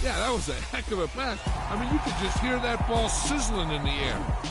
Yeah, that was a heck of a pass. I mean, you could just hear that ball sizzling in the air.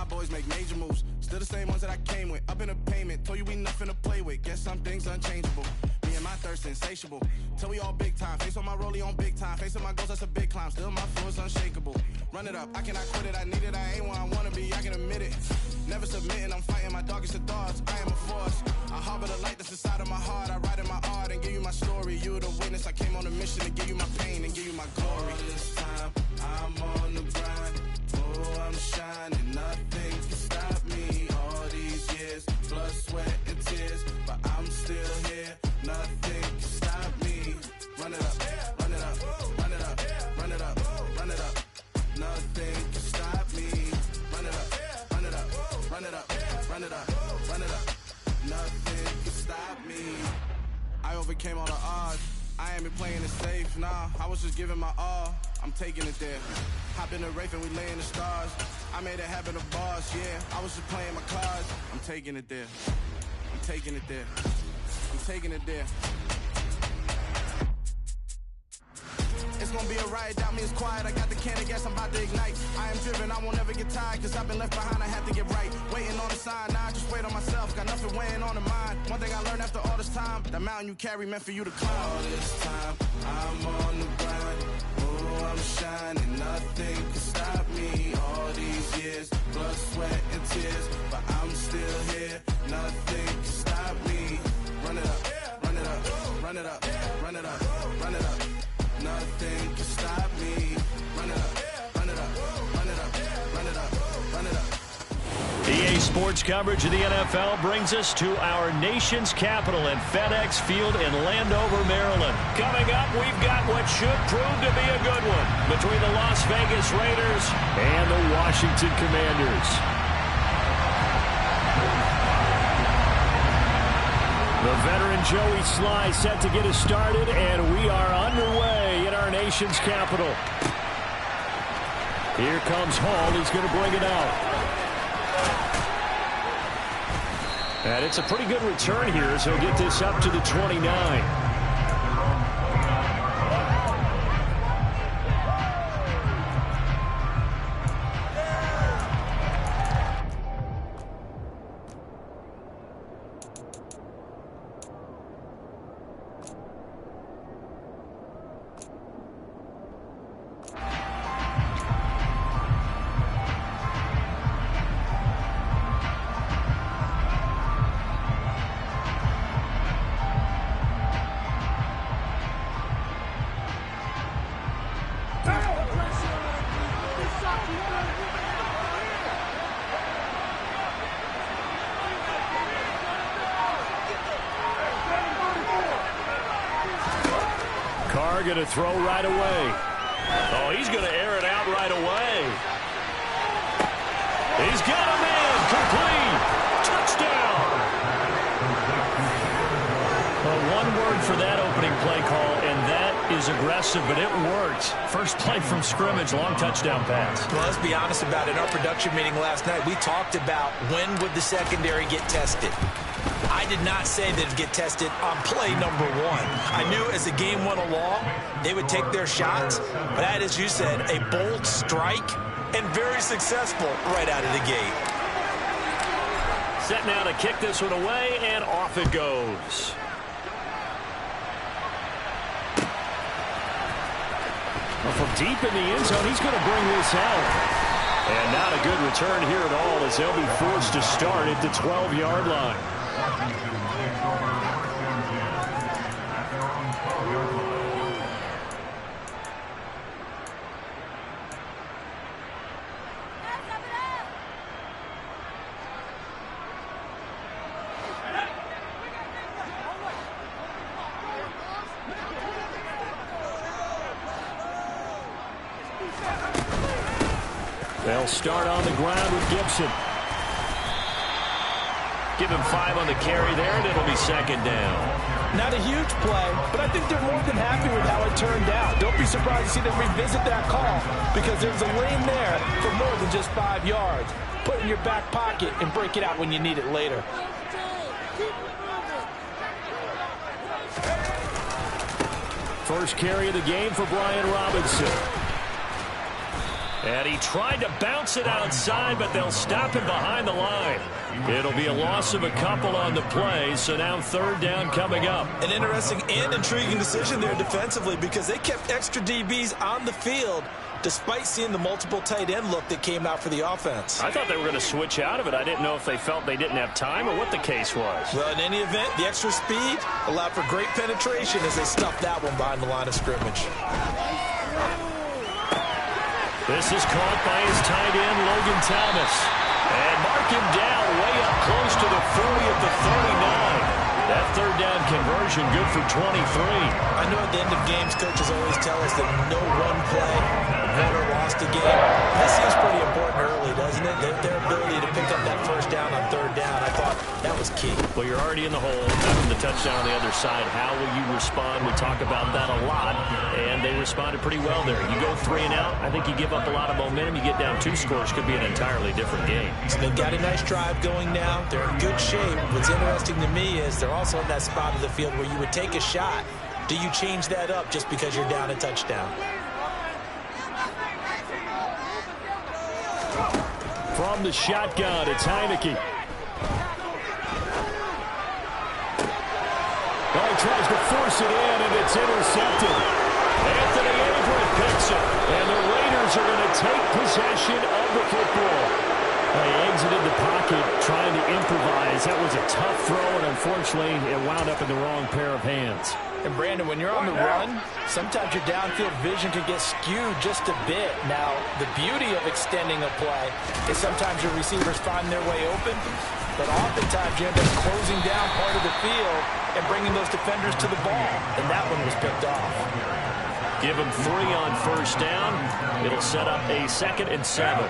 Boys make major moves, still the same ones that I came with. Up in a payment, told you we nothing to play with. Guess some things unchangeable. Me and my thirst insatiable. Till we all big time. Face on my rollie on big time. Face on my goals, that's a big climb. Still my flow is unshakable. Run it up, I cannot quit it. I need it, I ain't where I wanna be. I can admit it. Never submitting, I'm fighting my darkest of thoughts. I am a force. I harbor the light that's inside of my heart. I write in my art and give you my story. You the witness. I came on a mission to give you my pain and give you my glory. All this time, I'm on the grind. Oh, I'm shining, nothing can stop me. All these years, blood, sweat, and tears, but I'm still here. Nothing can stop me. Run it up, run it up, run it up, run it up, run it up. Nothing can stop me. Run it up, run it up, run it up, run it up, run it up. Nothing can stop me. I overcame all the odds. I ain't been playing it safe, nah. I was just giving my all. I'm taking it there. Hop in the Wraith and we lay in the stars. I made it happen, the boss, yeah. I was just playing my cards. I'm taking it there. I'm taking it there. I'm taking it there. It's gonna be a riot, doubt me, it's quiet. I got the can of gas, I'm about to ignite. I am driven, I won't ever get tired, cause I've been left behind, I have to get right. Waiting on the sign, now I just wait on myself. Got nothing weighing on the mind. One thing I learned after all this time, the mountain you carry meant for you to climb. All this time, I'm on the grind. Oh, I'm shining, nothing can stop me. All these years, blood, sweat, and tears, but I'm still here. Nothing can stop me. Run it up, run it up, run it up, run it up, run it up. Nothing can stop me. Run it up, run it up, run it up, run it up, run it up. EA Sports coverage of the NFL brings us to our nation's capital at FedEx Field in Landover, Maryland. Coming up, we've got what should prove to be a good one between the Las Vegas Raiders and the Washington Commanders. The veteran Joey Sly set to get us started, and we are underway in our nation's capital. Here comes Hall. He's going to bring it out. And it's a pretty good return here as he'll get this up to the 29. Carr going to throw right away. Oh, he's going to air it out right away. He's got a man. Complete. Touchdown. Well, one word for that opening play call, and that is aggressive, but it worked. First play from scrimmage, long touchdown pass. Well, let's be honest about it. In our production meeting last night, we talked about when would the secondary get tested. I did not say that it'd get tested on play number one. I knew as the game went along, they would take their shots. But that, as you said, a bold strike and very successful right out of the gate. Set now to kick this one away, and off it goes. Well, from deep in the end zone, he's going to bring this out. And not a good return here at all as they'll be forced to start at the 12-yard line. They'll They'll start on the ground with Gibson. Give him 5 on the carry there, and it'll be second down. Not a huge play, but I think they're more than happy with how it turned out. Don't be surprised to see them revisit that call because there's a lane there for more than just 5 yards. Put it in your back pocket and break it out when you need it later. First carry of the game for Brian Robinson. And he tried to bounce it outside, but they'll stop him behind the line. It'll be a loss of a couple on the play, so now third down coming up. An interesting and intriguing decision there defensively because they kept extra DBs on the field despite seeing the multiple tight end look that came out for the offense. I thought they were going to switch out of it. I didn't know if they felt they didn't have time or what the case was. Well, in any event, the extra speed allowed for great penetration as they stuffed that one behind the line of scrimmage. This is caught by his tight end, Logan Thomas. And mark him down way up close to the 40 at the 39. That third down conversion good for 23. I know at the end of games, coaches always tell us that no one play won or lost a game. This seems pretty important early, doesn't it? Their ability to pick up that first down on third down, I thought that was key. Well, you're already in the hole after the touchdown on the other side. How will you respond? We talk about that a lot, and they responded pretty well there. You go 3 and out, I think you give up a lot of momentum. You get down 2 scores, could be an entirely different game. So they've got a nice drive going now. They're in good shape. What's interesting to me is they're also in that spot of the field where you would take a shot. Do you change that up just because you're down a touchdown? From the shotgun, it's Heineke. Oh, he tries to force it in, and it's intercepted. Anthony Averett picks it, and the Raiders are going to take possession of the football. He exited the pocket trying to improvise. That was a tough throw, and unfortunately, it wound up in the wrong pair of hands. And Brandon, when you're on the run, sometimes your downfield vision can get skewed just a bit. Now, the beauty of extending a play is sometimes your receivers find their way open, but oftentimes you end up closing down part of the field and bringing those defenders to the ball, and that one was picked off. Give them 3 on first down. It'll set up a 2nd and 7.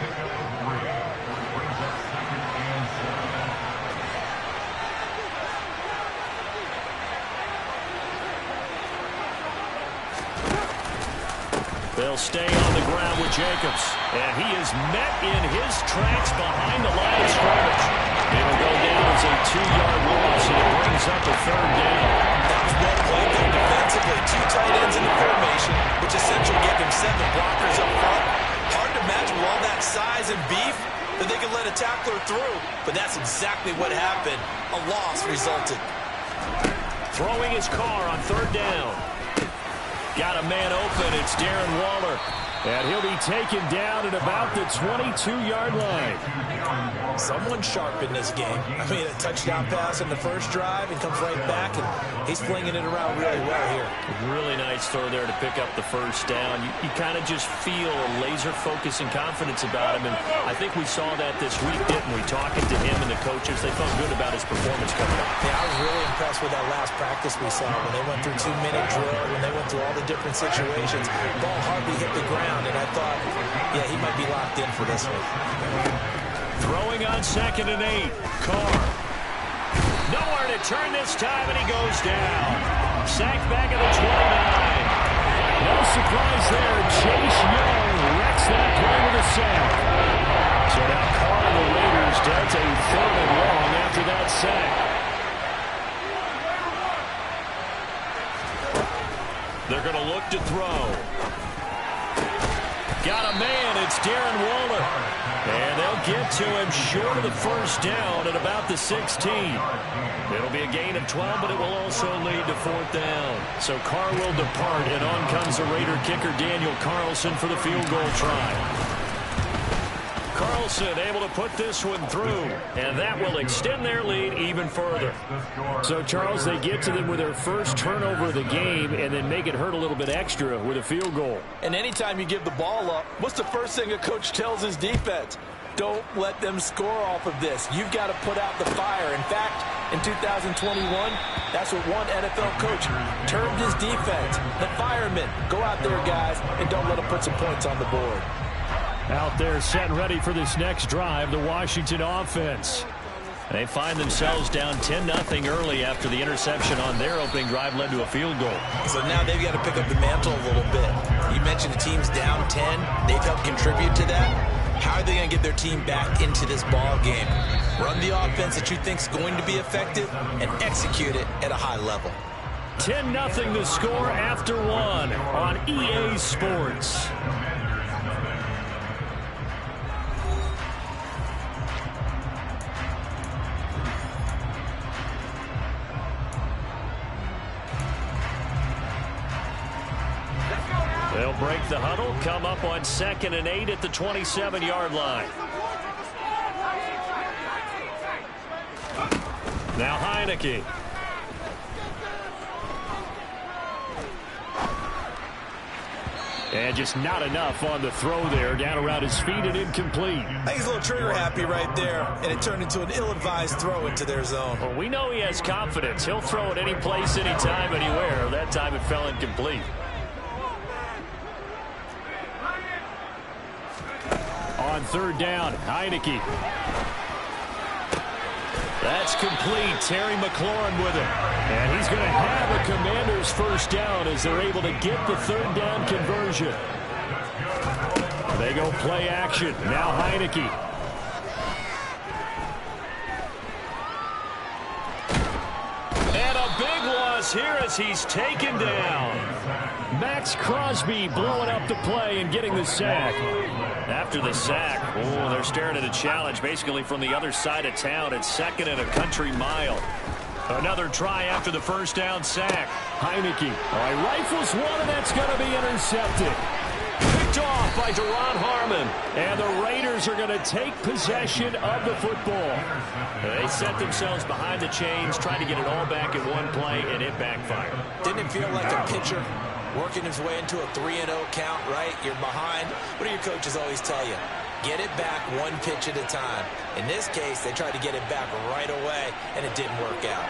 They'll stay on the ground with Jacobs. And he is met in his tracks behind the line of scrimmage. It'll go down as a 2-yard loss, and it brings up a third down. That was well played there defensively. 2 tight ends in the formation, which essentially gave them 7 blockers up front. Hard to imagine with all that size and beef that they could let a tackler through. But that's exactly what happened. A loss resulted. Throwing his car on third down. Got a man open. It's Darren Waller. And he'll be taken down at about the 22-yard line. Someone sharp in this game. I mean, a touchdown pass in the first drive and comes right back, and he's flinging it around really well here. Really nice throw there to pick up the first down. You kind of just feel a laser focus and confidence about him, and I think we saw that this week, didn't we? Talking to him and the coaches, they felt good about his performance coming up. Yeah, I was really impressed with that last practice we saw when they went through 2-minute drill, when they went through all the different situations. Ball hardly hit the ground, and I thought, yeah, he might be locked in for this one. Throwing on 2nd and 8. Carr. Nowhere to turn this time, and he goes down. Sacked back at the 29. No surprise there. Chase Young wrecks that play with a sack. So now Carr and the Raiders does a 3rd and long after that sack. They're going to look to throw. Got a man. It's Darren Waller. And they'll get to him short of the first down at about the 16. It'll be a gain of 12, but it will also lead to 4th down. So Carr will depart, and on comes the Raider kicker Daniel Carlson for the field goal try. Carlson able to put this one through, and that will extend their lead even further. So, Charles, they get to them with their first turnover of the game and then make it hurt a little bit extra with a field goal. And anytime you give the ball up, what's the first thing a coach tells his defense? Don't let them score off of this. You've got to put out the fire. In fact, in 2021, that's what one NFL coach termed his defense. The firemen. Go out there, guys, and don't let them put some points on the board. Out there set and ready for this next drive, the Washington offense. They find themselves down 10-0 early after the interception on their opening drive led to a field goal. So now they've got to pick up the mantle a little bit. You mentioned the team's down 10. They've helped contribute to that. How are they going to get their team back into this ball game? Run the offense that you think is going to be effective and execute it at a high level. 10-0 the score after one on EA Sports. They'll break the huddle, come up on 2nd and 8 at the 27-yard line. Now Heineke. And just not enough on the throw there. Down around his feet and incomplete. I think he's a little trigger happy right there, and it turned into an ill-advised throw into their zone. Well, we know he has confidence. He'll throw it any place, anytime, anywhere. That time it fell incomplete. On 3rd down, Heineke. That's complete. Terry McLaurin with it. And he's going to have a Commanders first down as they're able to get the 3rd down conversion. They go play action. Now Heineke. And a big loss here as he's taken down. Max Crosby blowing up the play and getting the sack. After the sack, they're staring at a challenge basically from the other side of town. It's 2nd and a country mile. Another try after the first down sack. Heineke. He rifles one, and that's going to be intercepted. Picked off by Deron Harmon. And the Raiders are going to take possession of the football. They set themselves behind the chains, trying to get it all back in one play, and it backfired. Didn't it feel like a pitcher working his way into a 3-0 count, right? You're behind. What do your coaches always tell you? Get it back one pitch at a time. In this case, they tried to get it back right away, and it didn't work out.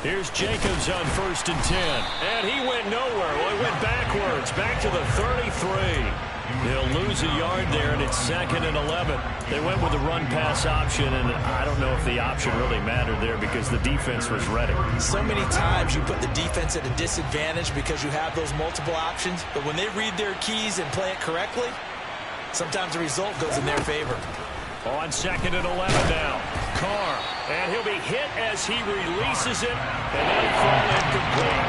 Here's Jacobs on 1st and 10. And he went nowhere. Well, he went backwards, back to the 33. They'll lose a yard there, and it's 2nd and 11. They went with the run-pass option, and I don't know if the option really mattered there because the defense was ready. So many times you put the defense at a disadvantage because you have those multiple options, but when they read their keys and play it correctly, sometimes the result goes in their favor. On 2nd and 11 now. Carr, and he'll be hit as he releases it, and that'll fall incomplete.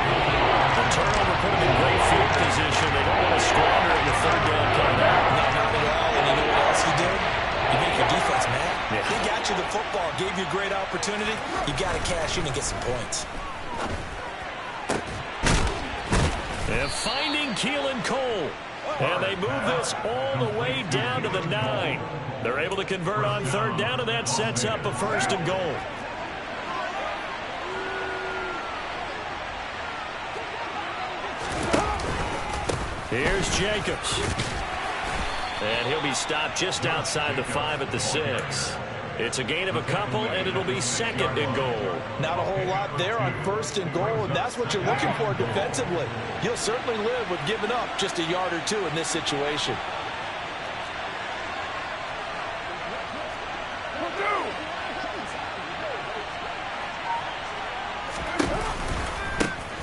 The turnover put him in great field position. They don't want to squander in the 3rd down play now. No, not at all. And you know what else you do? You make your defense mad. Yeah. They got you the football, gave you a great opportunity. You got to cash in and get some points. And finding Keelan Cole. And they move this all the way down to the 9. They're able to convert on 3rd down, and that sets up a 1st and goal. Here's Jacobs. And he'll be stopped just outside the 5 at the 6. It's a gain of a couple, and it'll be 2nd and goal. Not a whole lot there on 1st and goal, and that's what you're looking for defensively. You'll certainly live with giving up just a yard or 2 in this situation.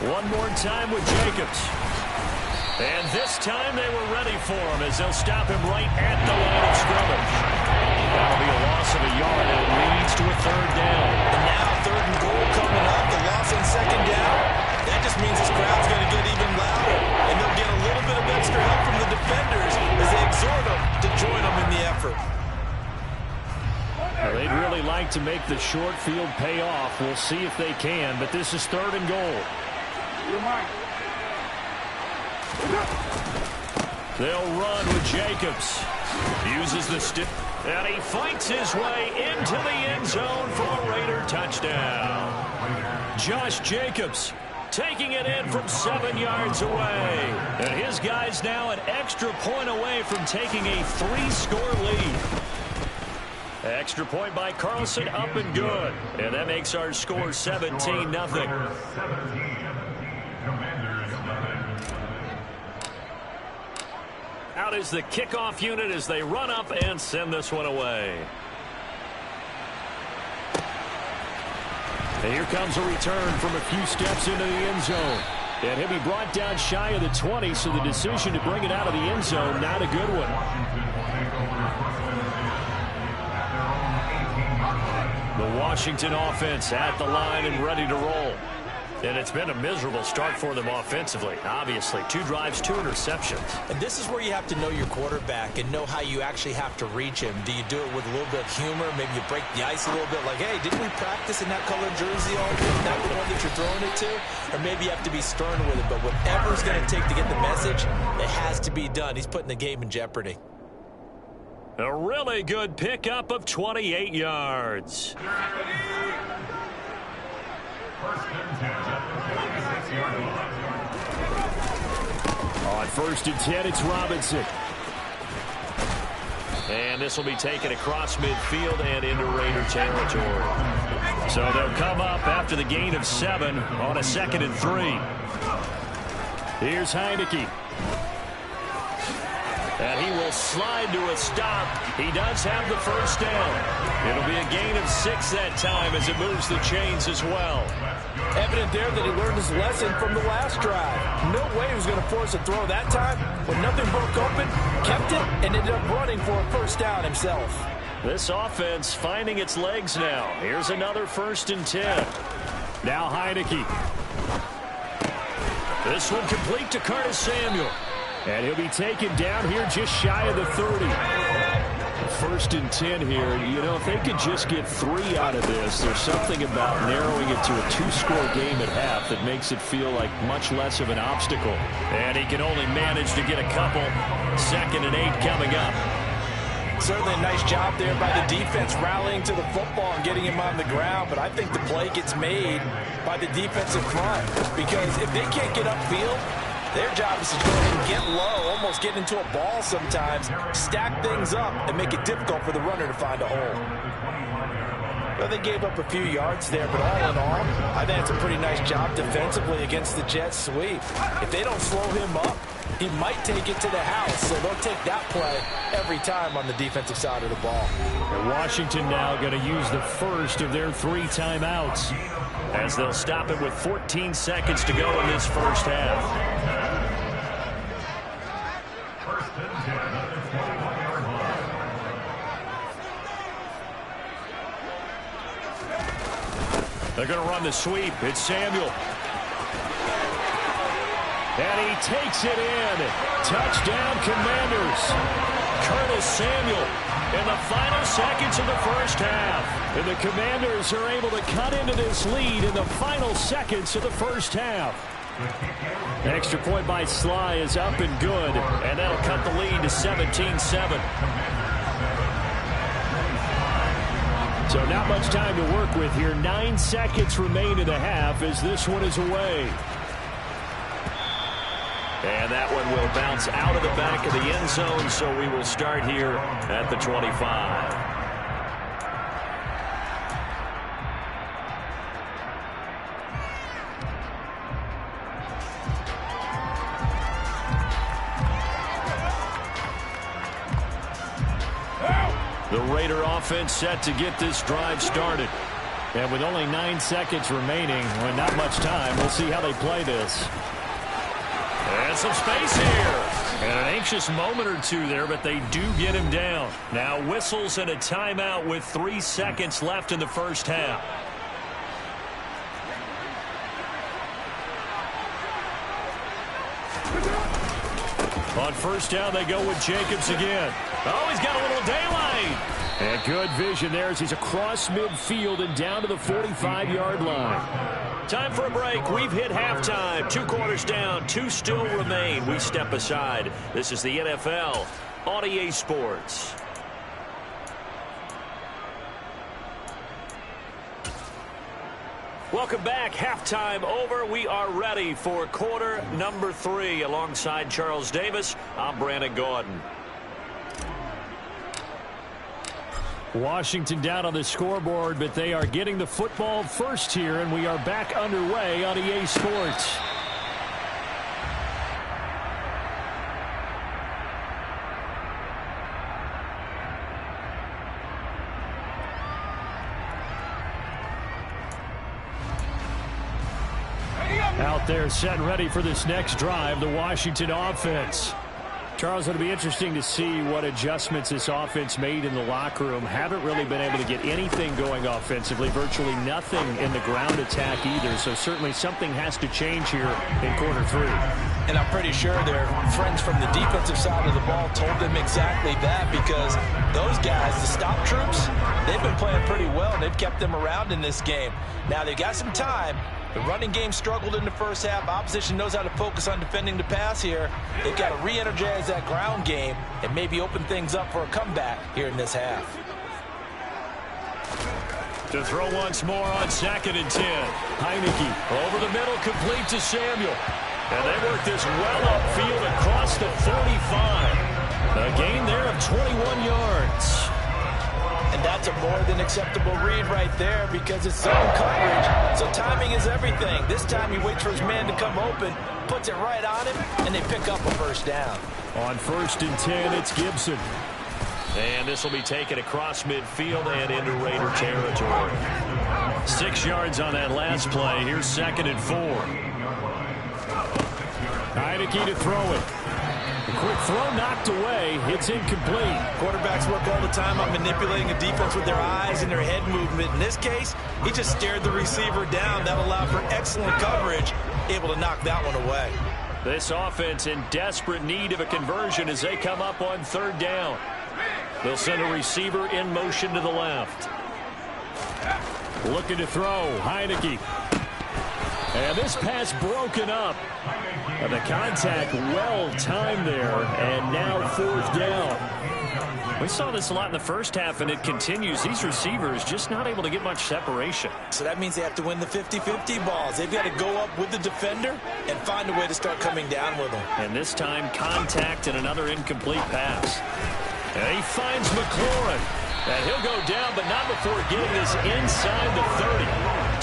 One more time with Jacobs. And this time they were ready for him as they'll stop him right at the line of scrimmage. That'll be a loss of a yard, and it leads to a 3rd down. And now 3rd and goal coming up. The loss on 2nd down. That just means this crowd's going to get even louder. And they'll get a little bit of extra help from the defenders as they exhort them to join them in the effort. Well, they'd really like to make the short field pay off. We'll see if they can, but this is 3rd and goal. They'll run with Jacobs. Uses the stick, and he fights his way into the end zone for a Raider touchdown. Josh Jacobs taking it in from 7 yards away. And his guys now an extra point away from taking a 3-score lead. Extra point by Carlson, up and good. And that makes our score 17-0. Out is the kickoff unit as they run up and send this one away. And here comes a return from a few steps into the end zone. And he'll be brought down shy of the 20, so the decision to bring it out of the end zone, not a good one. The Washington offense at the line and ready to roll. And it's been a miserable start for them offensively. Obviously, 2 drives, 2 interceptions. And this is where you have to know your quarterback and know how you actually have to reach him. Do you do it with a little bit of humor? Maybe you break the ice a little bit like, hey, didn't we practice in that colored jersey all week? Is that the one that you're throwing it to? Or maybe you have to be stern with it. But whatever it's going to take to get the message, it has to be done. He's putting the game in jeopardy. A really good pickup of 28 yards. On 1st and 10, it's Robinson. And this will be taken across midfield and into Raider territory. So they'll come up after the gain of 7 on a 2nd and 3. Here's Heineke. And he will slide to a stop. He does have the first down. It'll be a gain of 6 that time as it moves the chains as well. Evident there that he learned his lesson from the last drive. No way he was going to force a throw that time. When nothing broke open, kept it, and ended up running for a first down himself. This offense finding its legs now. Here's another 1st and 10. Now Heineke. This one complete to Curtis Samuel. And he'll be taken down here just shy of the 30. 1st and 10 here. You know, if they could just get 3 out of this, there's something about narrowing it to a 2-score game at half that makes it feel like much less of an obstacle. And he can only manage to get a couple. 2nd and 8 coming up. Certainly a nice job there by the defense rallying to the football and getting him on the ground. But I think the play gets made by the defensive front. Because if they can't get upfield, their job is to go ahead and get low, almost get into a ball sometimes, stack things up, and make it difficult for the runner to find a hole. Well, they gave up a few yards there, but all in all, I think it's a pretty nice job defensively against the Jets sweep. If they don't slow him up, he might take it to the house, so they'll take that play every time on the defensive side of the ball. And Washington now going to use the first of their 3 timeouts as they'll stop it with 14 seconds to go in this first half. They're going to run the sweep. It's Samuel. And he takes it in. Touchdown, Commanders. Curtis Samuel in the final seconds of the first half. And the Commanders are able to cut into this lead in the final seconds of the first half. Extra point by Sly is up and good. And that'll cut the lead to 17-7. So not much time to work with here. 9 seconds remain in the half as this one is away. And that one will bounce out of the back of the end zone, so we will start here at the 25. The Raider offense set to get this drive started. And with only 9 seconds remaining, well, not much time, we'll see how they play this. And some space here. And an anxious moment or two there, but they do get him down. Now whistles and a timeout with 3 seconds left in the first half. On first down, they go with Jacobs again. Oh, he's got a little daylight. And good vision there as he's across midfield and down to the 45-yard line. Time for a break. We've hit halftime. 2 quarters down. 2 still remain. We step aside. This is the NFL on EA Sports. Welcome back. Halftime over. We are ready for quarter number 3. Alongside Charles Davis, I'm Brandon Gordon. Washington down on the scoreboard, but they are getting the football first here, and we are back underway on EA Sports. Out there set and ready for this next drive, the Washington offense. Charles, it'll be interesting to see what adjustments this offense made in the locker room. Haven't really been able to get anything going offensively, virtually nothing in the ground attack either, so certainly something has to change here in quarter 3. And I'm pretty sure their friends from the defensive side of the ball told them exactly that, because those guys, the stop troops, they've been playing pretty well, and they've kept them around in this game. Now, they've got some time. The running game struggled in the first half. Opposition knows how to focus on defending the pass here. They've got to re-energize that ground game and maybe open things up for a comeback here in this half. To throw once more on 2nd and 10. Heineke over the middle, complete to Samuel. And they work this well upfield across the 45. A gain there of 21 yards. And that's a more than acceptable read right there, because it's zone coverage. So timing is everything. This time he waits for his man to come open, puts it right on him, and they pick up a first down. On 1st and 10, it's Gibson. And this will be taken across midfield and into Raider territory. 6 yards on that last play. Here's 2nd and 4. Heineke to throw it. A quick throw knocked away. It's incomplete. Quarterbacks work all the time on manipulating a defense with their eyes and their head movement. In this case, he just stared the receiver down. That allowed for excellent coverage, able to knock that one away. This offense in desperate need of a conversion as they come up on 3rd down. They'll send a receiver in motion to the left. Looking to throw, Heineke. And this pass broken up. And the contact well timed there, and now 4th down. We saw this a lot in the first half, and it continues. These receivers just not able to get much separation. So that means they have to win the 50-50 balls. They've got to go up with the defender and find a way to start coming down with them. And this time, contact and another incomplete pass. And he finds McLaurin. And he'll go down, but not before getting this inside the 30.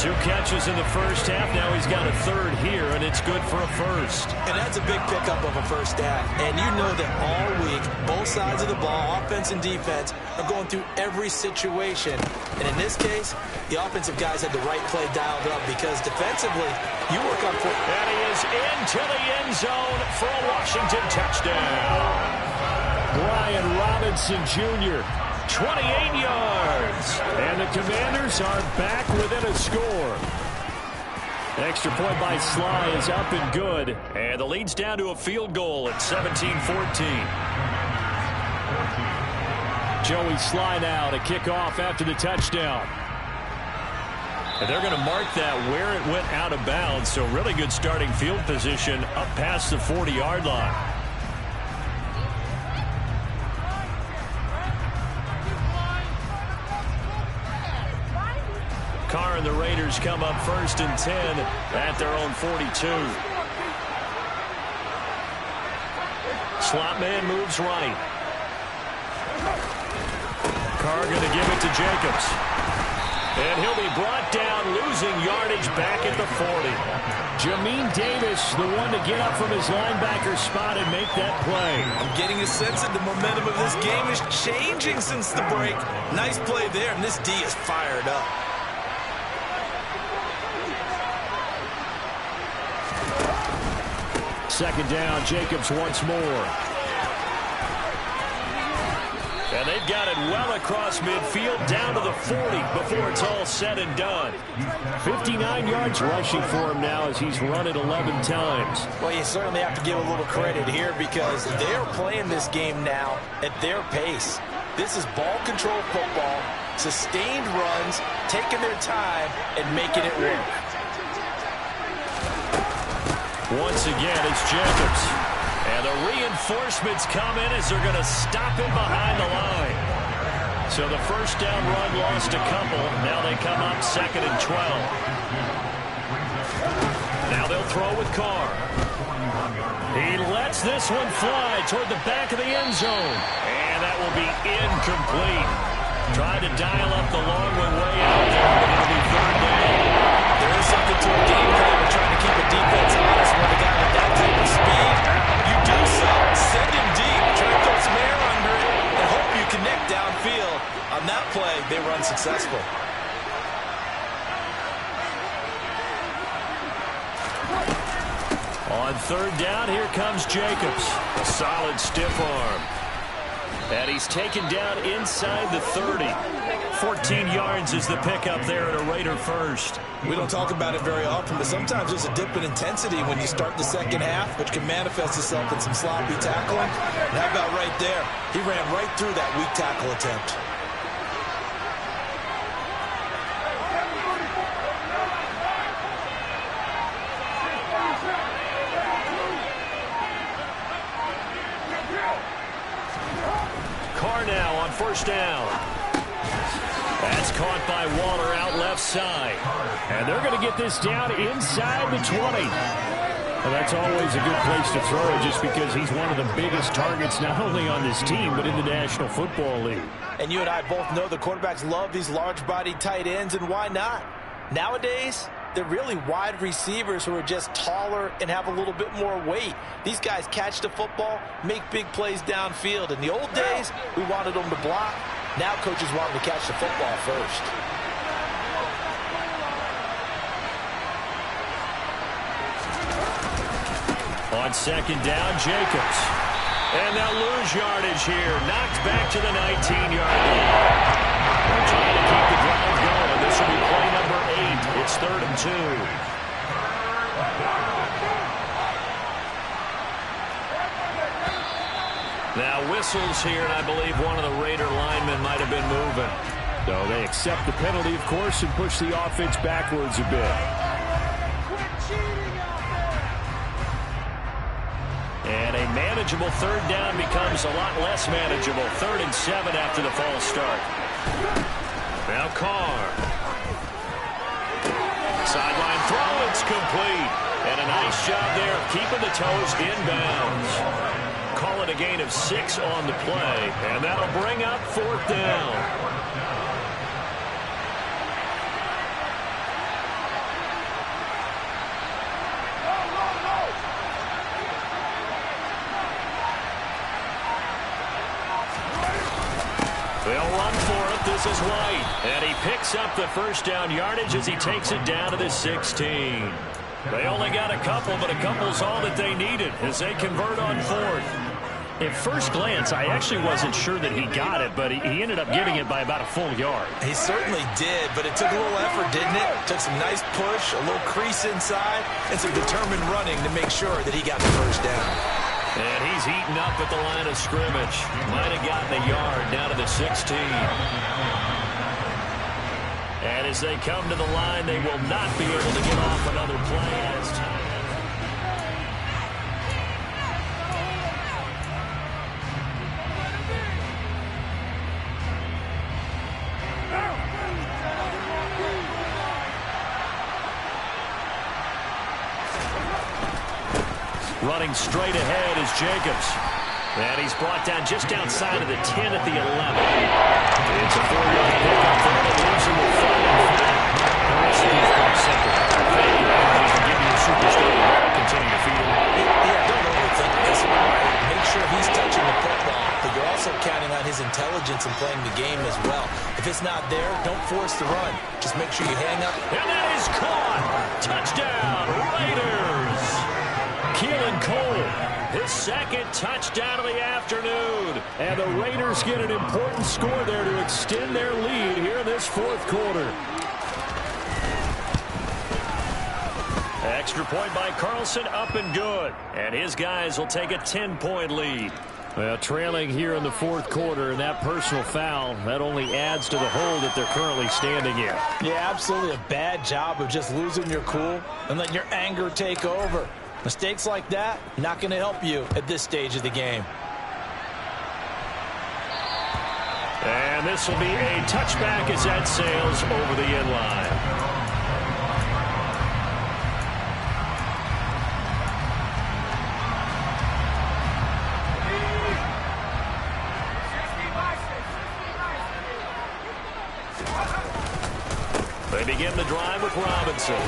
2 catches in the first half. Now he's got a 3rd here, and it's good for a first. And that's a big pickup of a first half. And you know that all week, both sides of the ball, offense and defense, are going through every situation. And in this case, the offensive guys had the right play dialed up, because defensively, you work on for. And he is into the end zone for a Washington touchdown. Brian Robinson Jr., 28 yards. And the Commanders are back within a score. Extra point by Sly is up and good. And the lead's down to a field goal at 17-14. Joey Sly now to kick off after the touchdown. And they're going to mark that where it went out of bounds. So really good starting field position up past the 40-yard line. Carr and the Raiders come up 1st and 10 at their own 42. Slot man moves right. Carr going to give it to Jacobs. And he'll be brought down, losing yardage back at the 40. Jamin Davis, the one to get up from his linebacker spot and make that play. I'm getting a sense that the momentum of this game is changing since the break. Nice play there, and this D is fired up. Second down, Jacobs once more. And they've got it well across midfield, down to the 40 before it's all said and done. 59 yards rushing for him now as he's run it 11 times. Well, you certainly have to give a little credit here, because they're playing this game now at their pace. This is ball control football, sustained runs, taking their time, and making it work. Once again, it's Jacobs. And the reinforcements come in as they're going to stop him behind the line. So the first down run lost a couple. Now they come up 2nd and 12. Now they'll throw with Carr. He lets this one fly toward the back of the end zone. And that will be incomplete. Tried to dial up the long one way out there, but it'll be 3rd down. There is something to a game plan of trying to keep a defense honest when a guy with that type of speed. You do so. Send him deep. Try to throw some air under it and hope you connect downfield. On that play, they were unsuccessful. On third down, here comes Jacobs. A solid stiff arm. And he's taken down inside the 30. 14 yards is the pickup there at a Raider first. We don't talk about it very often, but sometimes there's a dip in intensity when you start the second half, which can manifest itself in some sloppy tackling. And how about right there? He ran right through that weak tackle attempt. Now on first down. That's caught by Waller out left side. And they're going to get this down inside the 20. Well, that's always a good place to throw it just because he's one of the biggest targets not only on this team but in the National Football League. And you and I both know the quarterbacks love these large-bodied tight ends, and why not? Nowadays, they're really wide receivers who are just taller and have a little bit more weight. These guys catch the football, make big plays downfield. In the old days, we wanted them to block. Now coaches want them to catch the football first. On second down, Jacobs. And they'll lose yardage here. Knocked back to the 19-yard line. They're trying to keep the drive going. This will be play number 8. It's 3rd and 2. Now whistles here, and I believe one of the Raider linemen might have been moving. So they accept the penalty, of course, and push the offense backwards a bit. And a manageable third down becomes a lot less manageable. 3rd and 7 after the false start. Now Carr. Sideline throw, it's complete. And a nice job there of keeping the toes inbounds. Call it a gain of 6 on the play. And that'll bring up 4th down. They'll run for it. This is White. And he picks up the first down yardage as he takes it down to the 16. They only got a couple, but a couple's all that they needed as they convert on 4th. At first glance, I actually wasn't sure that he got it, but he ended up getting it by about a full yard. He certainly did, but it took a little effort, didn't it? Took some nice push, a little crease inside, and some determined running to make sure that he got the first down. And he's eaten up at the line of scrimmage. Might have gotten a yard down to the 16. And as they come to the line, they will not be able to get off another play as time. Running straight ahead is Jacobs. And he's brought down just outside of the 10 at the 11. It's a 4-yard pickup there to lose him with 5 and 5. The rest of these guys simple. He can give you a superstar and continue to feed him. Yeah, don't overthink this. Make sure he's touching the football, but you're also counting on his intelligence in playing the game as well. If it's not there, don't force the run. Just make sure you hang up. And that is caught. Touchdown, Raiders. Keelan Cole, his second touchdown of the afternoon. And the Raiders get an important score there to extend their lead here in this 4th quarter. Extra point by Carlson, up and good. And his guys will take a 10-point lead. Well, trailing here in the 4th quarter, and that personal foul, that only adds to the hole that they're currently standing in. Yeah, absolutely a bad job of just losing your cool and letting your anger take over. Mistakes like that, not going to help you at this stage of the game. And this will be a touchback as that sails over the end line. They begin the drive with Robinson.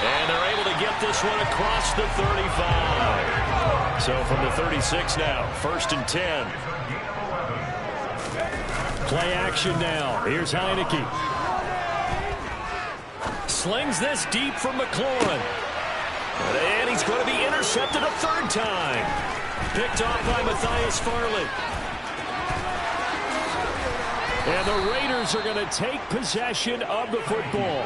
And they're able to get this one across the 35. So from the 36 now, 1st and 10. Play action now. Here's Heineke. Slings this deep from McLaurin. And he's going to be intercepted a third time. Picked off by Matthias Farley. And the Raiders are going to take possession of the football.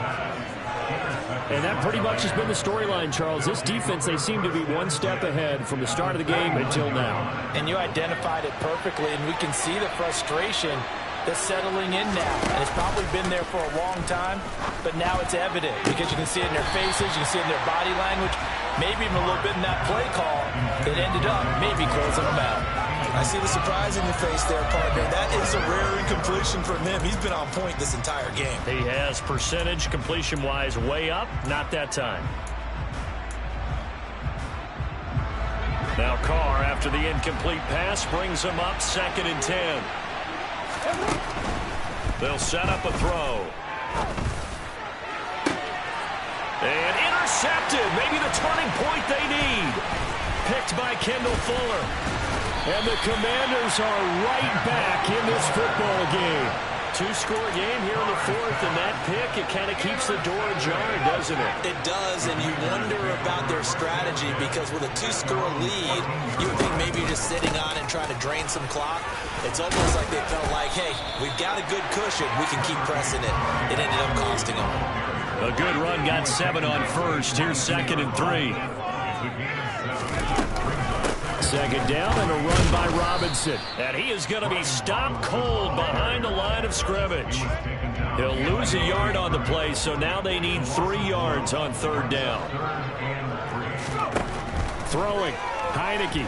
And that pretty much has been the storyline, Charles. This defense, they seem to be one step ahead from the start of the game until now. And you identified it perfectly, and we can see the frustration that's settling in now. And it's probably been there for a long time, but now it's evident because you can see it in their faces, you can see it in their body language, maybe even a little bit in that play call that ended up maybe closing them out. I see the surprise in your face there, partner. That is a rare incompletion from him. He's been on point this entire game. He has percentage completion-wise way up. Not that time. Now Carr, after the incomplete pass, brings him up 2nd and 10. They'll set up a throw. And intercepted. Maybe the turning point they need. Picked by Kendall Fuller. And the Commanders are right back in this football game. 2-score game here in the 4th, and that pick, it kind of keeps the door ajar, doesn't it? It does, and you wonder about their strategy because with a 2-score lead, you would think maybe you're just sitting on and trying to drain some clock. It's almost like they felt like, hey, we've got a good cushion. We can keep pressing it. It ended up costing them. A good run got 7 on first. Here's 2nd and 3. 2nd down and a run by Robinson. And he is going to be stopped cold behind the line of scrimmage. He'll lose a yard on the play, so now they need 3 yards on 3rd down. Throwing. Heineke.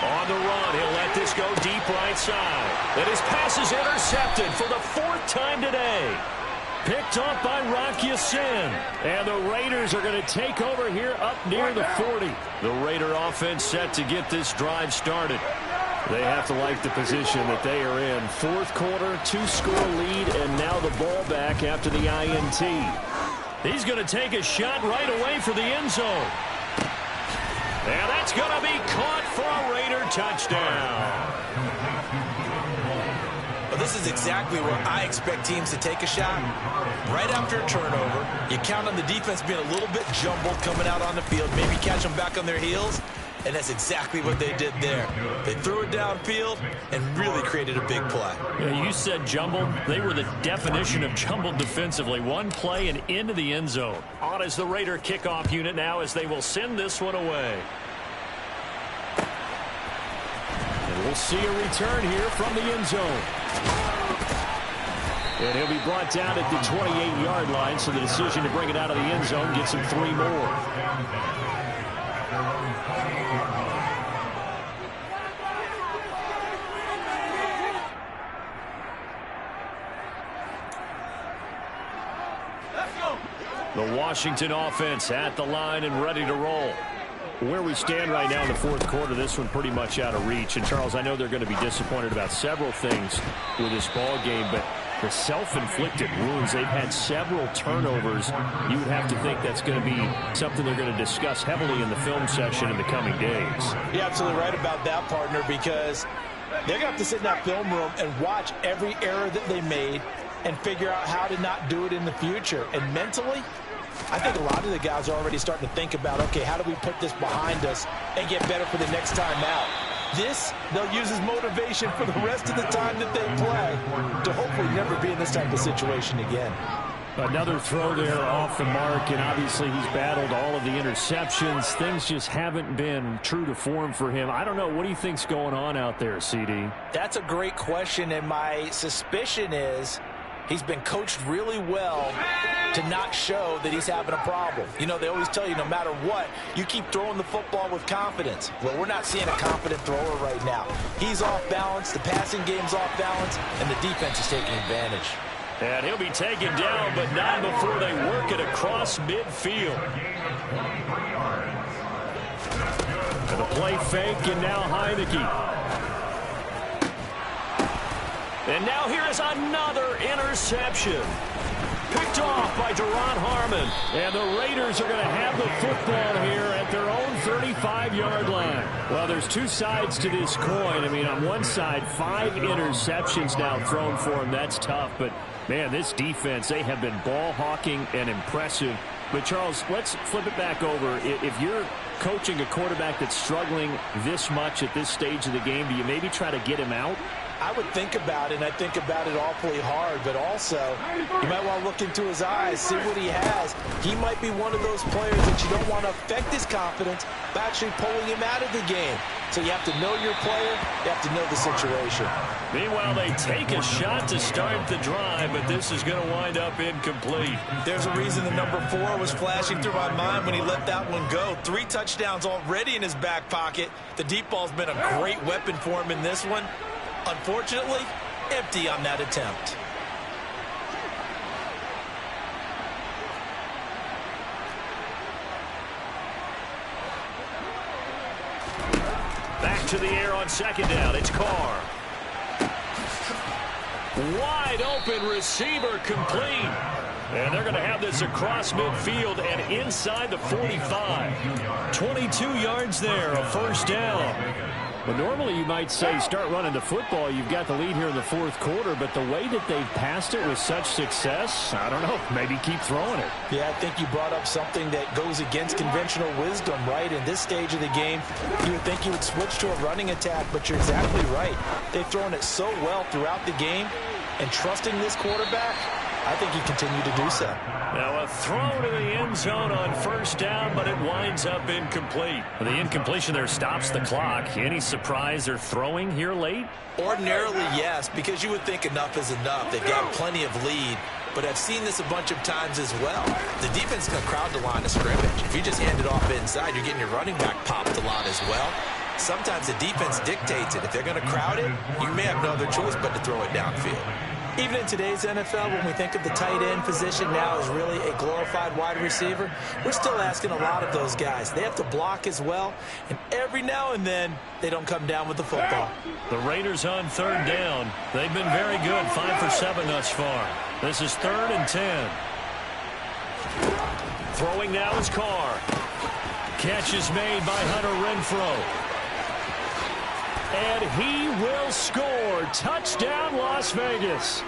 On the run, he'll let this go deep right side. And his pass is intercepted for the 4th time today. Picked off by Rock Ya-Sin. And the Raiders are going to take over here up near the 40. The Raider offense set to get this drive started. They have to like the position that they are in. 4th quarter, 2-score lead, and now the ball back after the INT. He's going to take a shot right away for the end zone. And that's going to be caught for a Raider touchdown. Well, this is exactly where I expect teams to take a shot. Right after a turnover, you count on the defense being a little bit jumbled coming out on the field, maybe catch them back on their heels, and that's exactly what they did there. They threw it downfield and really created a big play. Yeah, you said jumbled. They were the definition of jumbled defensively. One play and into the end zone. On is the Raider kickoff unit now as they will send this one away. And we'll see a return here from the end zone. And he'll be brought down at the 28-yard line, so the decision to bring it out of the end zone gets him 3 more. The Washington offense at the line and ready to roll. Where we stand right now in the 4th quarter, this one pretty much out of reach. And, Charles, I know they're going to be disappointed about several things with this ball game, but the self-inflicted wounds, they've had several turnovers. You would have to think that's going to be something they're going to discuss heavily in the film session in the coming days. You're absolutely right about that, partner, because they're going to have to sit in that film room and watch every error that they made and figure out how to not do it in the future. And mentally, I think a lot of the guys are already starting to think about, okay, how do we put this behind us and get better for the next time out? This, they'll use as motivation for the rest of the time that they play to hopefully never be in this type of situation again. Another throw there off the mark, and obviously he's battled all of the interceptions. Things just haven't been true to form for him. I don't know. What do you think's going on out there, CD? That's a great question, and my suspicion is he's been coached really well to not show that he's having a problem. You know, they always tell you no matter what, you keep throwing the football with confidence. Well, we're not seeing a confident thrower right now. He's off balance, the passing game's off balance, and the defense is taking advantage. And he'll be taken down, but not before they work it across midfield. And the play fake, and now Heineke. And now here is another interception. Picked off by Duron Harmon. And the Raiders are going to have the football here at their own 35-yard line. Well, there's two sides to this coin. I mean, on one side, 5 interceptions now thrown for him. That's tough. But Man, this defense, they have been ball hawking and impressive. But, Charles, let's flip it back over. If you're coaching a quarterback that's struggling this much at this stage of the game, do you maybe try to get him out? I would think about it, and I think about it awfully hard, but also you might want to look into his eyes, see what he has. He might be one of those players that you don't want to affect his confidence by actually pulling him out of the game. So you have to know your player, you have to know the situation. Meanwhile, they take a shot to start the drive, but this is going to wind up incomplete. There's a reason the number 4 was flashing through my mind when he let that one go. 3 touchdowns already in his back pocket. The deep ball's been a great weapon for him in this one. Unfortunately, empty on that attempt. Back to the air on second down. It's Carr. Wide open receiver complete. And they're going to have this across midfield and inside the 45. 22 yards there, a first down. Well, normally you might say start running the football. You've got the lead here in the fourth quarter, but the way that they've passed it with such success, I don't know, maybe keep throwing it. Yeah, I think you brought up something that goes against conventional wisdom, right? In this stage of the game, you would think you would switch to a running attack, but you're exactly right. They've thrown it so well throughout the game, and trusting this quarterback, I think you continue to do so. Now a throw to the end zone on first down, but it winds up incomplete. The incompletion there stops the clock. Any surprise they're throwing here late? Ordinarily, yes, because you would think enough is enough. They've got plenty of lead, but I've seen this a bunch of times as well. The defense is going to crowd the line of scrimmage. If you just hand it off inside, you're getting your running back popped a lot as well. Sometimes the defense dictates it. If they're going to crowd it, you may have no other choice but to throw it downfield. Even in today's NFL, when we think of the tight end position now as really a glorified wide receiver, we're still asking a lot of those guys. They have to block as well, and every now and then, they don't come down with the football. The Raiders on third down. They've been very good, 5 for 7 thus far. This is 3rd and 10. Throwing now is Carr. Catch is made by Hunter Renfrow. And he will score. Touchdown, Las Vegas.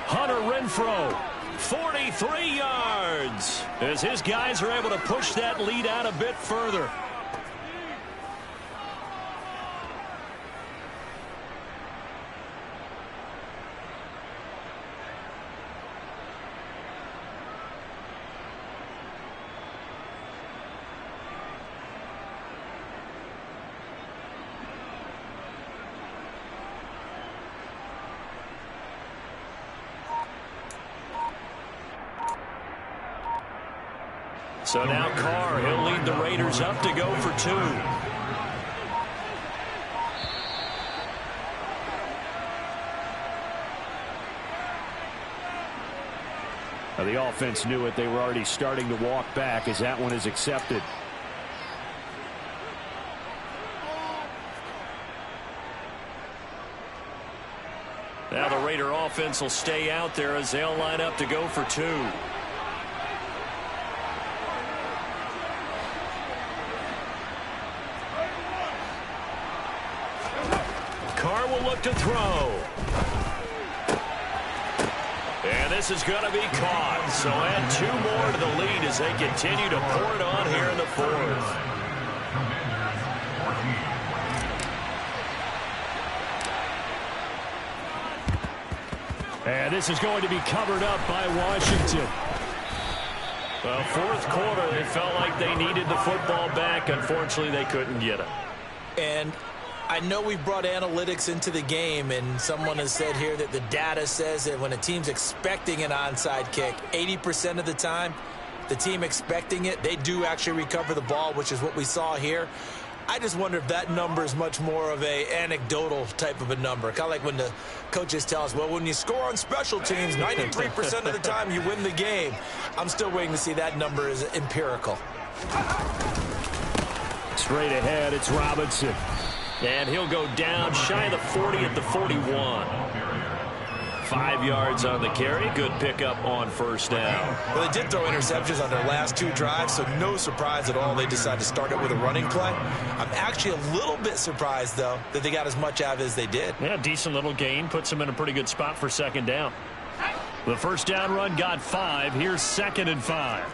Hunter Renfrow, 43 yards, as his guys are able to push that lead out a bit further. So now Carr, he'll lead the Raiders up to go for 2. Now the offense knew it. They were already starting to walk back as that one is accepted. Now the Raider offense will stay out there as they'll line up to go for 2. Carr will look to throw. And this is going to be caught. So add 2 more to the lead as they continue to pour it on here in the 4th. And this is going to be covered up by Washington. Well, 4th quarter, they felt like they needed the football back. Unfortunately, they couldn't get it. And I know we've brought analytics into the game, and someone has said here that the data says that when a team's expecting an onside kick, 80% of the time, the team expecting it, they do actually recover the ball, which is what we saw here. I just wonder if that number is much more of a anecdotal type of a number. Kind of like when the coaches tell us, well, when you score on special teams, 93% of the time you win the game. I'm still waiting to see that number is empirical. Straight ahead, it's Robinson. And he'll go down shy of the 40 at the 41. 5 yards on the carry. Good pickup on first down. Well, they did throw interceptions on their last 2 drives, so no surprise at all they decided to start it with a running play. I'm actually a little bit surprised, though, that they got as much out of it as they did. Yeah, decent little gain. Puts them in a pretty good spot for second down. The first down run got 5. Here's 2nd and 5.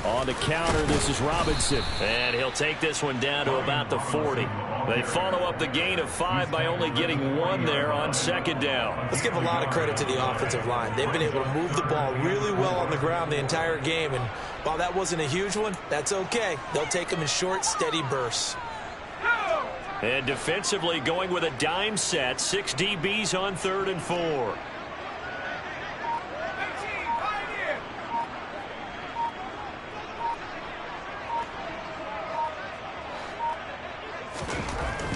On the counter, this is Robinson. And he'll take this one down to about the 40. They follow up the gain of 5 by only getting 1 there on 2nd down. Let's give a lot of credit to the offensive line. They've been able to move the ball really well on the ground the entire game. And while that wasn't a huge one, that's okay. They'll take them in short, steady bursts. And defensively going with a dime set. 6 DBs on 3rd and 4.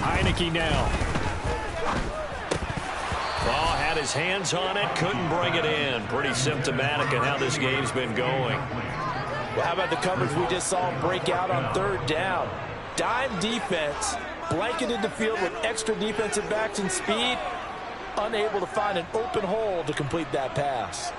Heineke now. Oh, had his hands on it, couldn't bring it in. Pretty symptomatic of how this game's been going. Well, how about the coverage we just saw him break out on 3rd down? Dime defense, blanketed the field with extra defensive backs and speed, unable to find an open hole to complete that pass.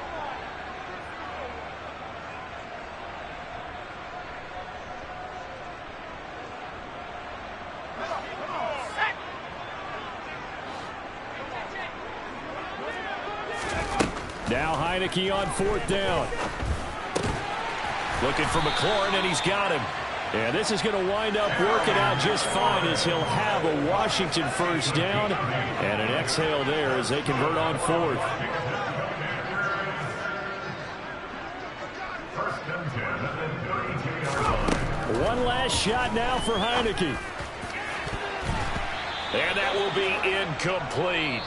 Now Heineke on 4th down. Looking for McLaurin, and he's got him. And this is going to wind up working out just fine as he'll have a Washington first down. And an exhale there as they convert on 4th. One last shot now for Heineke. And that will be incomplete.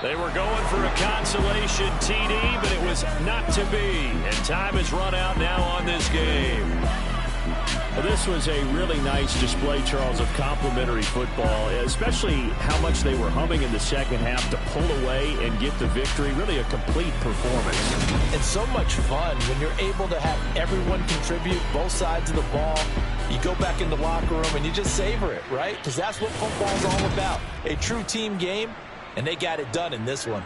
They were going for a consolation TD, but it was not to be. And time has run out now on this game. Well, this was a really nice display, Charles, of complimentary football, especially how much they were humming in the second half to pull away and get the victory. Really a complete performance. It's so much fun when you're able to have everyone contribute both sides of the ball. You go back in the locker room and you just savor it, right? Because that's what football's all about. A true team game. And they got it done in this one.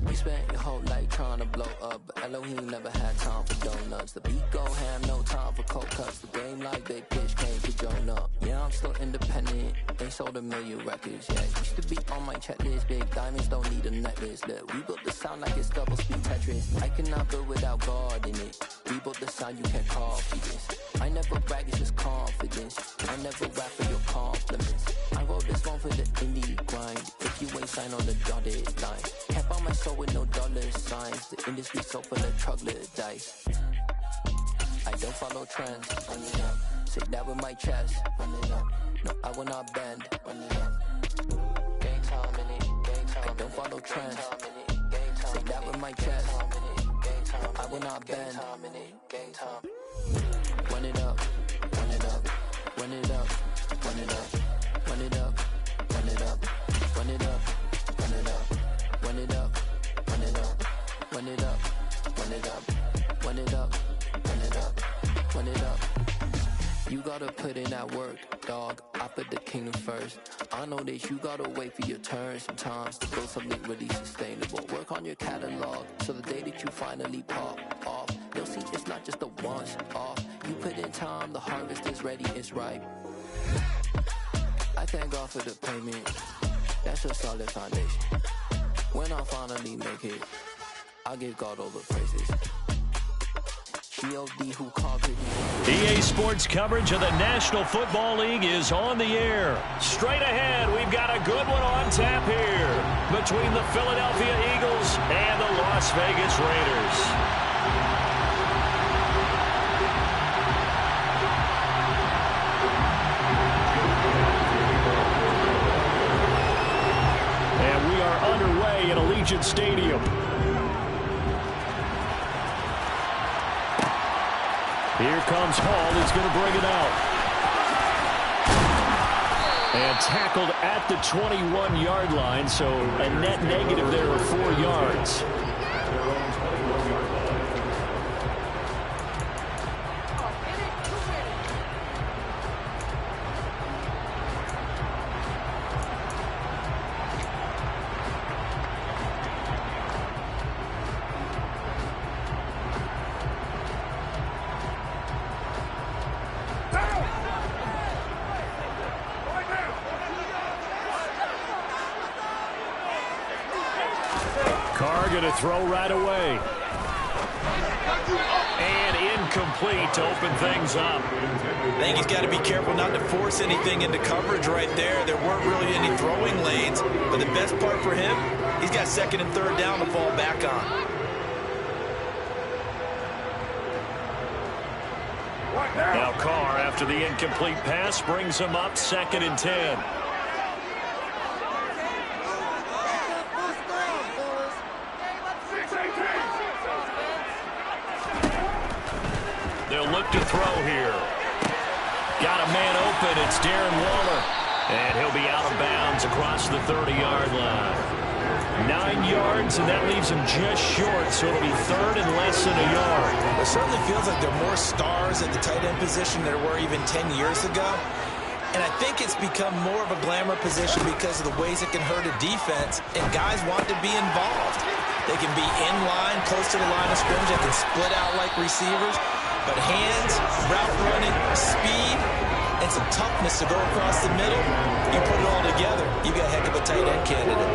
You spent your whole life trying to blow up, but Elohim never had time for donuts. The beat go ham, no time for cold cuts. The game like Big Pitch came to Jonah. Yeah, I'm still independent, ain't sold a million records yet. Used to be on my checklist, big diamonds don't need a necklace. Look, we built the sound like it's double speed Tetris. I cannot build without God in it. We built the sound, you can't copy this. I never brag, it's just confidence. I never rap for your compliments. I wrote this one for the indie grind. If you ain't signed on the dotted line, can't buy my soul with no dollar signs. The industry so full of troglodytes. I don't follow trends. Run it up. Say that with my chest. Run it up. No, I will not bend. Run it up. Gang time in it. Gang time. I don't follow trends. Say that with my chest. I will not bend. Gang time. Run it up. Run it up. Run it up. Run it up. Run it up. Run it up. Run it up. Run it up. Run it up. Run it up. Run it up. Run it up. Run it up. Run it up. Run it up. You gotta put in that work, dog. I put the kingdom first. I know that you gotta wait for your turn sometimes to build something really sustainable. Work on your catalog so the day that you finally pop off, you'll see it's not just a once off. You put in time, the harvest is ready, it's ripe. I thank God for the payment. That's a solid foundation. When I finally make it, I give God all the praises. G.O.D. who conquered me. EA Sports coverage of the National Football League is on the air. Straight ahead, we've got a good one on tap here between the Philadelphia Eagles and the Las Vegas Raiders. And we are underway at Allegiant Stadium. Here comes Hall. He's going to bring it out. And tackled at the 21-yard line, so a net negative there of 4 yards. To throw right away. And incomplete to open things up. I think he's got to be careful not to force anything into coverage right there. There weren't really any throwing lanes, but the best part for him, he's got second and third down to fall back on. Now Carr, after the incomplete pass, brings him up 2nd and 10. They'll look to throw here. Got a man open. It's Darren Waller. And he'll be out of bounds across the 30-yard line. 9 yards, and that leaves him just short, so it'll be third and less than a yard. It certainly feels like there are more stars at the tight end position than there were even 10 years ago. And I think it's become more of a glamour position because of the ways it can hurt a defense, and guys want to be involved. They can be in line, close to the line of scrimmage. They can split out like receivers. But hands, route running, speed, and some toughness to go across the middle, you put it all together, you got a heck of a tight end candidate.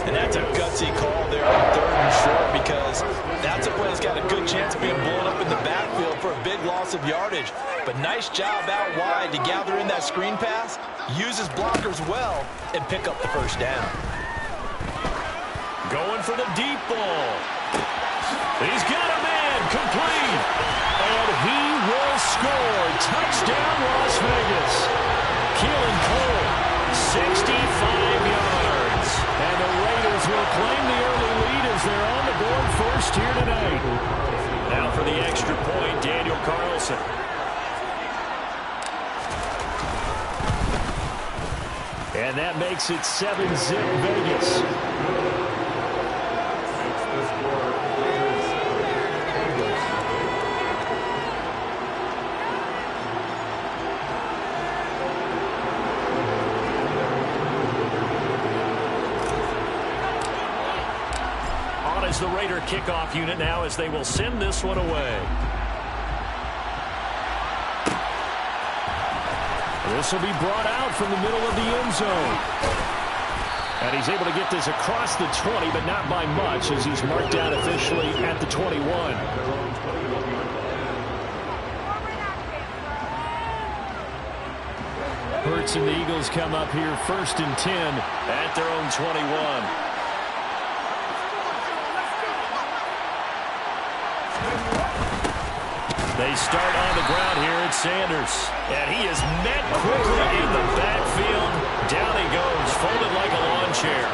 And that's a gutsy call there on 3rd and short, because that's a play that's got a good chance of being blown up in the backfield for a big loss of yardage. But nice job out wide to gather in that screen pass, use his blockers well, and pick up the first down. Going for the deep ball. He's got a man complete. And he will score. Touchdown, Las Vegas. Keelan Cole, 65 yards. And the Raiders will claim the early lead as they're on the board first here tonight. Now for the extra point, Daniel Carlson. And that makes it 7-zip Vegas. as the Raider kickoff unit now as they will send this one away. This will be brought out from the middle of the end zone. And he's able to get this across the 20, but not by much as he's marked down officially at the 21. Hurts and the Eagles come up here 1st and 10 at their own 21. They start on the ground here at Sanders. And he is met quickly in the backfield. Down he goes, folded like a lawn chair.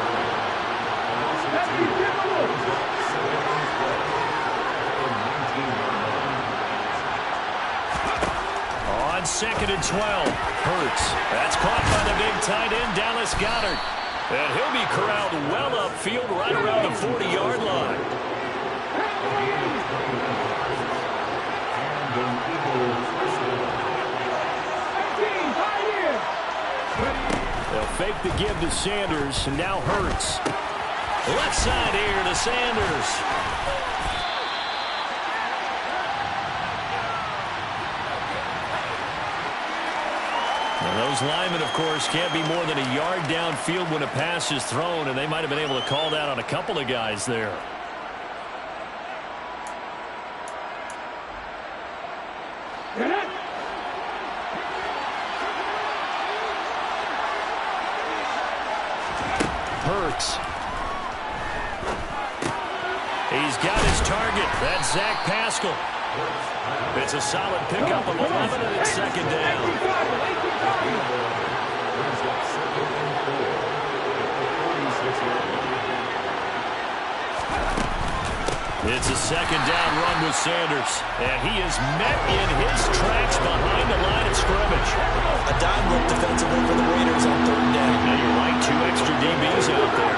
On 2nd and 12, Hurts. That's caught by the big tight end, Dallas Goedert. And he'll be corralled well upfield right around the 40-yard line. They'll fake the give to Sanders, and now Hurts. Left side here to Sanders. Now those linemen, of course, can't be more than a yard downfield when a pass is thrown, and they might have been able to call that on a couple of guys there. Hurts. He's got his target. That's Zach Pascal. It's a solid pickup of 11, and it's 2nd down. It's a 2nd down run with Sanders, and he is met in his tracks behind the line of scrimmage. A dime look defensively for the Raiders on 3rd down. Now you're right, 2 extra DBs out there.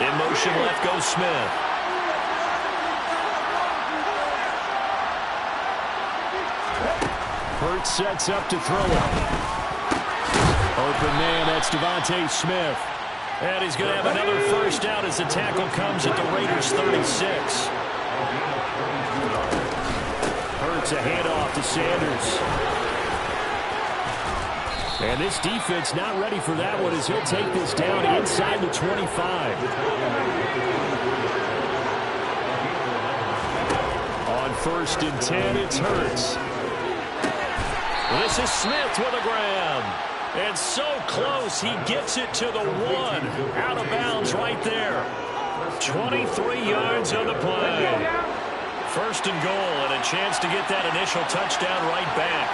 In motion left goes Smith. Hurts sets up to throw it. Open man, that's Devontae Smith. And he's going to have another first down as the tackle comes at the Raiders' 36. Hurts a handoff to Sanders. And this defense not ready for that one as he'll take this down inside the 25. On 1st and 10, it's Hurts. This is Smith with a grab. And so close, he gets it to the 1. Out of bounds right there. 23 yards on the play. 1st and goal, and a chance to get that initial touchdown right back.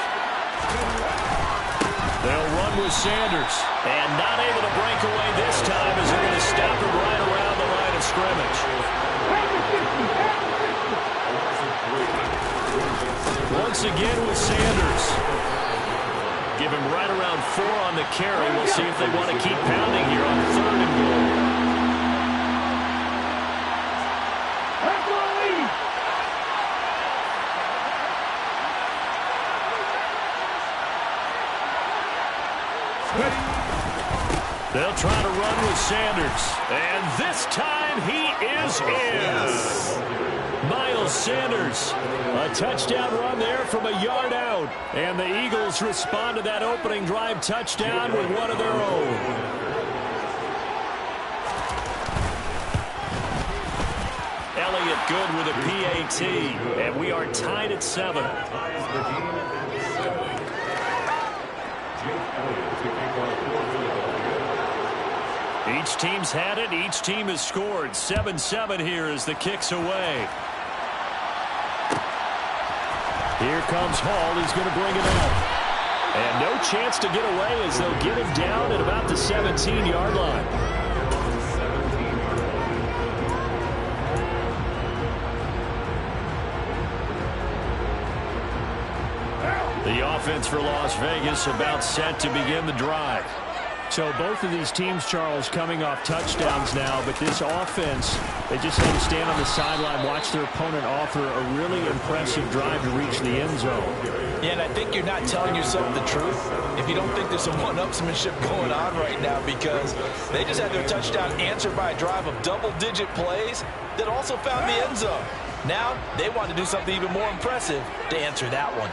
They'll run with Sanders. And not able to break away this time as they're going to stop him right around the line of scrimmage. Once again with Sanders. Give him right around 4 on the carry. We'll see if they want to keep pounding here on 3rd and goal. They'll try to run with Sanders. And this time he is in. Miles Sanders. A touchdown run there from a yard out. And the Eagles respond to that opening drive touchdown with one of their own. Elliott good with a PAT. And we are tied at 7. Each team's had it. Each team has scored. 7-7 here as the kick's away. Here comes Hall. He's going to bring it out. And no chance to get away as they'll get him down at about the 17-yard line. The offense for Las Vegas about set to begin the drive. So both of these teams, Charles, coming off touchdowns now, but this offense, they just had to stand on the sideline, watch their opponent offer a really impressive drive to reach the end zone. Yeah, and I think you're not telling yourself the truth if you don't think there's some one-upsmanship going on right now, because they just had their touchdown answered by a drive of double-digit plays that also found the end zone. Now they want to do something even more impressive to answer that one.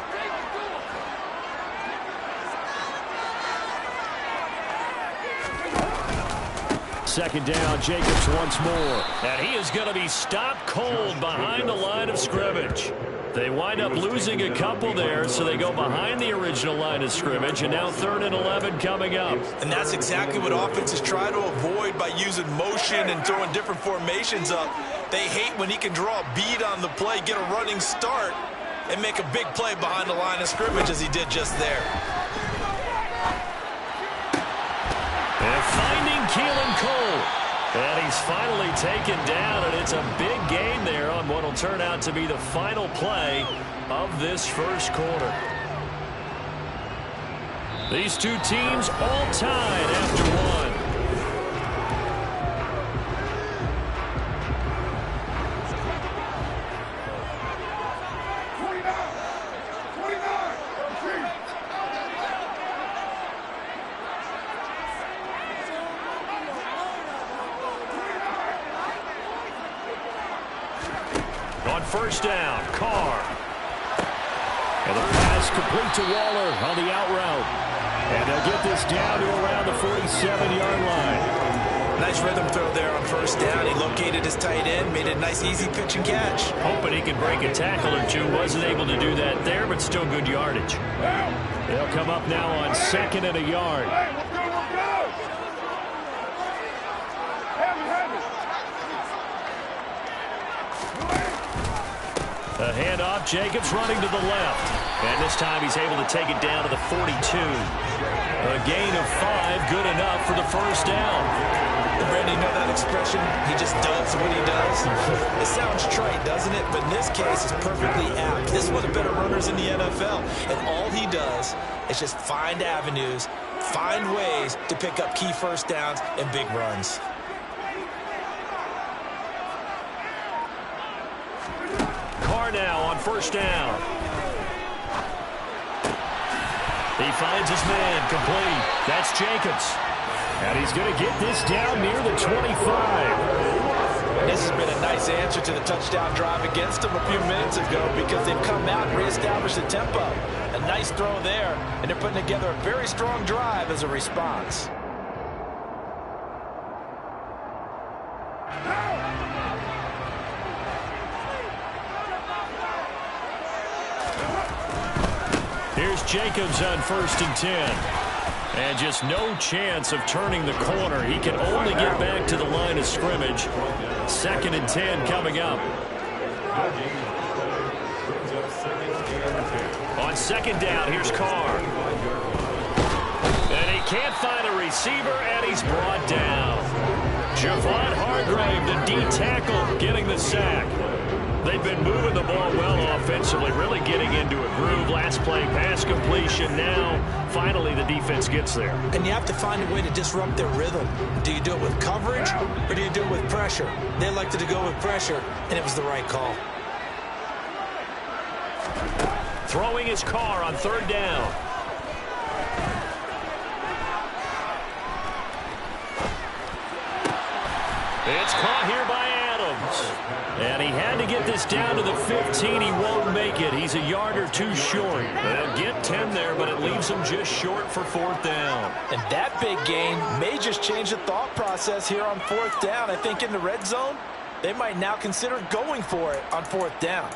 Second down, Jacobs once more. And he is going to be stopped cold behind the line of scrimmage. They wind up losing a couple there, so they go behind the original line of scrimmage, and now 3rd and 11 coming up. And that's exactly what offenses try to avoid by using motion and throwing different formations up. They hate when he can draw a bead on the play, get a running start, and make a big play behind the line of scrimmage as he did just there. And finding Keelan Cole. And he's finally taken down, and it's a big gain there on what will turn out to be the final play of this first quarter. These two teams all tied after one. First down, Carr. And the pass complete to Waller on the out route. And they'll get this down to around the 47-yard line. Nice rhythm throw there on first down. He located his tight end, made it a nice easy pitch and catch. Hoping he could break a tackle or two. Wasn't able to do that there, but still good yardage. They'll come up now on 2nd and a yard. A handoff, Jacobs running to the left. And this time he's able to take it down to the 42. A gain of 5, good enough for the first down. Brandon, you know that expression? He just does what he does. It sounds trite, doesn't it? But in this case, it's perfectly apt. This is one of the better runners in the NFL. And all he does is just find avenues, find ways to pick up key first downs and big runs. Now on first down. He finds his man complete. That's Jacobs. And he's going to get this down near the 25. This has been a nice answer to the touchdown drive against them a few minutes ago, because they've come out and reestablished the tempo. A nice throw there, and they're putting together a very strong drive as a response. Here's Jacobs on 1st and 10. And just no chance of turning the corner. He can only get back to the line of scrimmage. 2nd and 10 coming up. On 2nd down, here's Carr. And he can't find a receiver, and he's brought down. Javon Hargrave, the D tackle, getting the sack. They've been moving the ball well offensively, really getting into a groove. Last play, pass completion. Now, finally, the defense gets there. And you have to find a way to disrupt their rhythm. Do you do it with coverage, or do you do it with pressure? They elected to go with pressure, and it was the right call. Throwing his Carr on 3rd down. It's caught here by Adams. And he had to get this down to the 15. He won't make it. He's a yard or two short. They'll get 10 there, but it leaves him just short for 4th down. And that big gain may just change the thought process here on 4th down. I think in the red zone, they might now consider going for it on 4th down.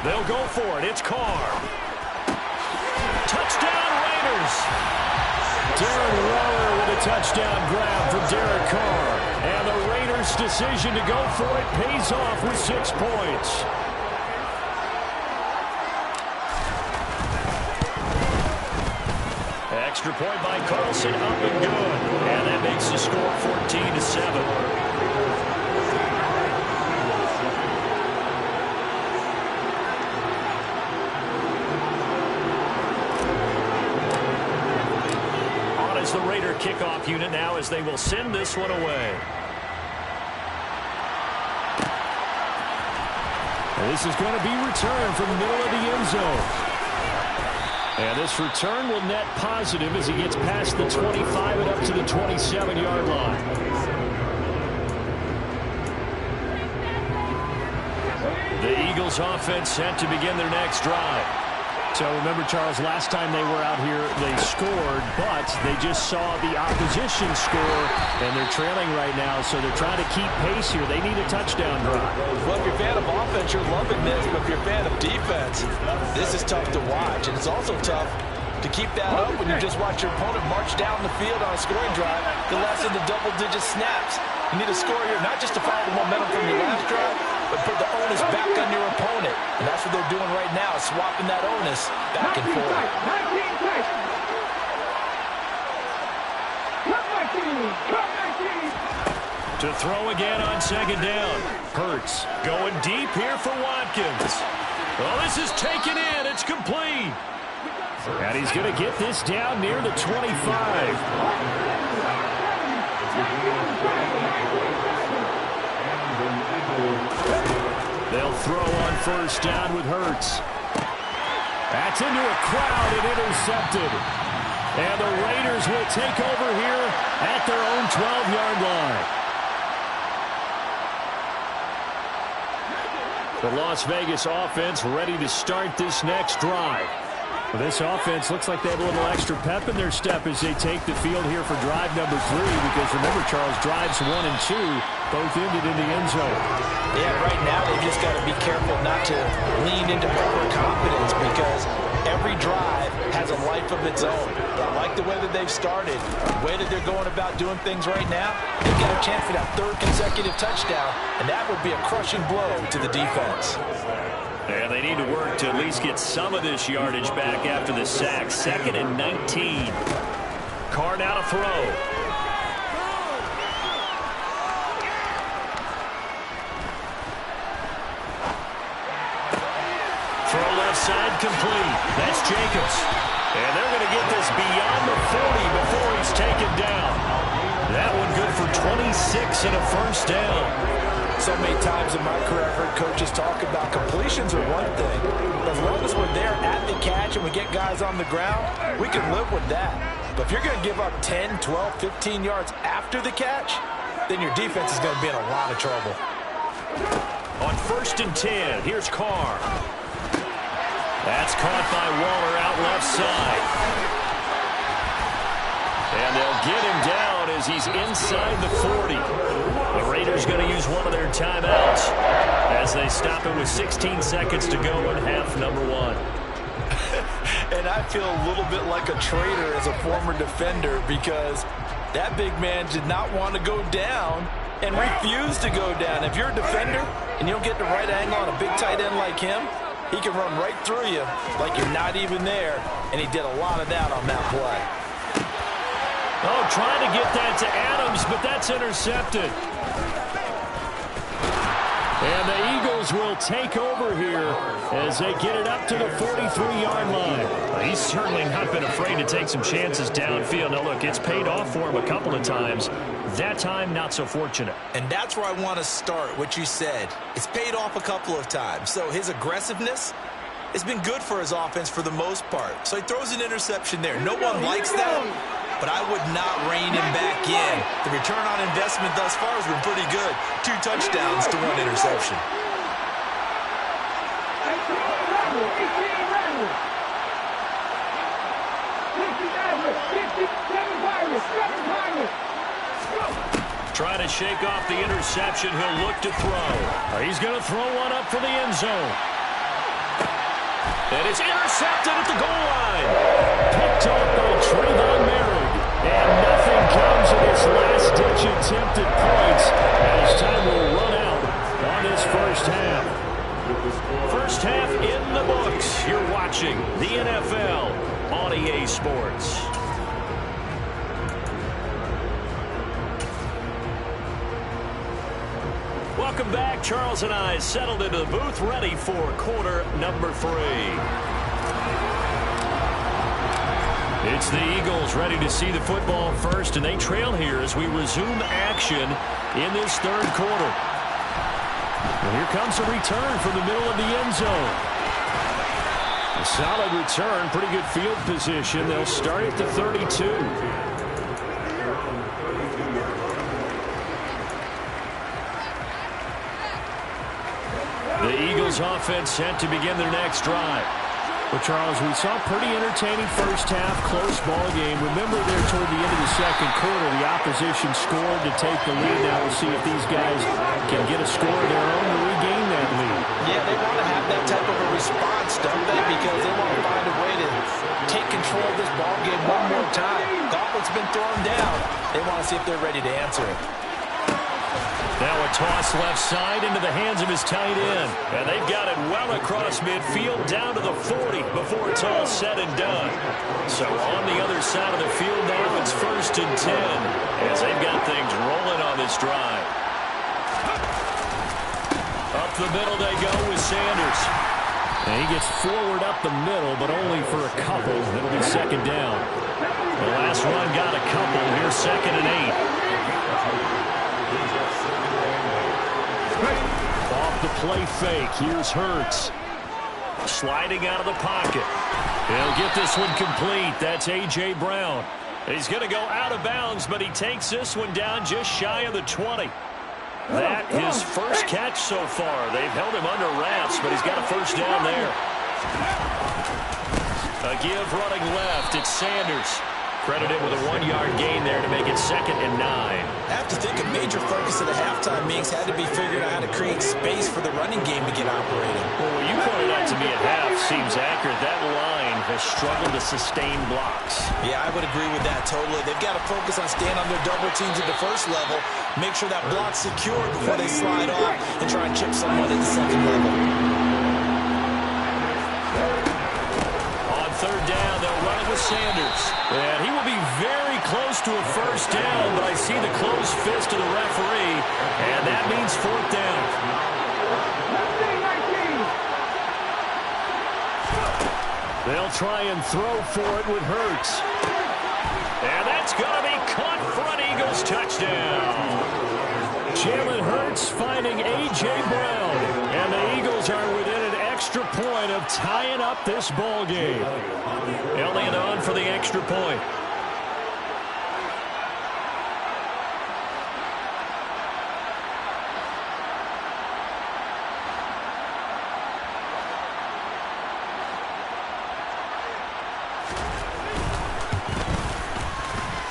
They'll go for it. It's Carr. Touchdown, Raiders. Darren Waller with a touchdown grab for Derek Carr. And the Raiders' decision to go for it pays off with 6 points. Extra point by Carlson, up and good. And that makes the score 14-7. The Raider kickoff unit now as they will send this one away. And this is going to be returned from the middle of the end zone. And this return will net positive as he gets past the 25 and up to the 27-yard line. The Eagles offense set to begin their next drive. So remember, Charles, last time they were out here, they scored, but they just saw the opposition score, and they're trailing right now, so they're trying to keep pace here. They need a touchdown drive. Well, if you're a fan of offense, you're loving this, but if you're a fan of defense, this is tough to watch, and it's also tough to keep that up when you just watch your opponent march down the field on a scoring drive to lessen the double-digit snaps. You need a score here, not just to follow the momentum from your last drive, but put the onus back on your opponent. And that's what they're doing right now, swapping that onus back and forth. To throw again on second down. Hurts going deep here for Watkins. Well, this is taken in. It's complete. And he's going to get this down near the 25. They'll throw on first down with Hurts. That's into a crowd and intercepted. And the Raiders will take over here at their own 12-yard line. The Las Vegas offense ready to start this next drive. Well, this offense looks like they have a little extra pep in their step as they take the field here for drive number 3, because remember, Charles, drives 1 and 2 both ended in the end zone. Yeah, right now they've just got to be careful not to lean into overconfidence, because every drive has a life of its own. I like the way that they've started, the way that they're going about doing things right now. They've got a chance for that 3rd consecutive touchdown, and that would be a crushing blow to the defense. And they need to work to at least get some of this yardage back after the sack. 2nd and 19. Carr now to throw. Throw left side complete. That's Jacobs. And they're going to get this beyond the 40 before he's taken down. That one good for 26 and a first down. So many times in my career I've heard coaches talk about completions are one thing. But as long as we're there at the catch and we get guys on the ground, we can live with that. But if you're going to give up 10, 12, 15 yards after the catch, then your defense is going to be in a lot of trouble. On 1st and 10, here's Carr. That's caught by Waller out left side. And they'll get him down as he's inside the 40. The Raiders going to use one of their timeouts as they stop it with 16 seconds to go in half number 1. And I feel a little bit like a traitor as a former defender, because that big man did not want to go down and refused to go down. If you're a defender and you don't get the right angle on a big tight end like him, he can run right through you like you're not even there, and he did a lot of that on that play. Oh, trying to get that to Adams, but that's intercepted. And the Eagles will take over here as they get it up to the 43-yard line. Well, he's certainly not been afraid to take some chances downfield. Now, look, it's paid off for him a couple of times. That time, not so fortunate. And that's where I want to start, what you said. It's paid off a couple of times. So his aggressiveness has been good for his offense for the most part. So he throws an interception there. No one likes that, but I would not rein him back in. The return on investment thus far has been pretty good. 2 touchdowns to 1 interception. Trying to shake off the interception. He'll look to throw. He's going to throw one up for the end zone. And it's intercepted at the goal line. Picked off by Trayvon Merrick. And nothing comes of this last-ditch attempt at points as time will run out on this first half. First half in the books. You're watching the NFL on EA Sports. Welcome back. Charles and I settled into the booth, ready for quarter number 3. It's the Eagles ready to see the football first, and they trail here as we resume action in this third quarter. And here comes a return from the middle of the end zone. A solid return, pretty good field position. They'll start at the 32. The Eagles offense set to begin their next drive. Well, Charles, we saw a pretty entertaining first half, close ball game. Remember there toward the end of the second quarter, the opposition scored to take the lead. Now we'll see if these guys can get a score of their own to regain that lead. Yeah, they want to have that type of a response, don't they? Because they want to find a way to take control of this ball game one more time. Gauntlet's been thrown down. They want to see if they're ready to answer it. Now a toss left side into the hands of his tight end. And they've got it well across midfield down to the 40 before it's all said and done. So on the other side of the field now, it's 1st and 10 as they've got things rolling on this drive. Up the middle they go with Sanders. And he gets forward up the middle, but only for a couple. It'll be second down. The last run got a couple. Here's 2nd and 8. Off the play fake. Here's Hurts. Sliding out of the pocket. He'll get this one complete. That's A.J. Brown. He's going to go out of bounds, but he takes this one down just shy of the 20. That his first catch so far. They've held him under wraps, but he's got a first down there. A give running left. It's Sanders. Credited with a 1-yard gain there to make it 2nd and 9. I have to think a major focus of the halftime meetings had to be figuring out how to create space for the running game to get operating. Well, what you pointed out to me at half seems accurate. That line has struggled to sustain blocks. Yeah, I would agree with that totally. They've got to focus on staying on their double teams at the first level, make sure that block's secured before they slide off and try and chip someone at the second level. On 3rd down, they'll run it with Sanders. And he will be very close to a first down, but I see the closed fist of the referee, and that means 4th down. They'll try and throw for it with Hurts. And that's going to be caught for an Eagles touchdown. Jalen Hurts finding A.J. Brown, and the Eagles are within an extra point of tying up this ball game. Elliott on for the extra point.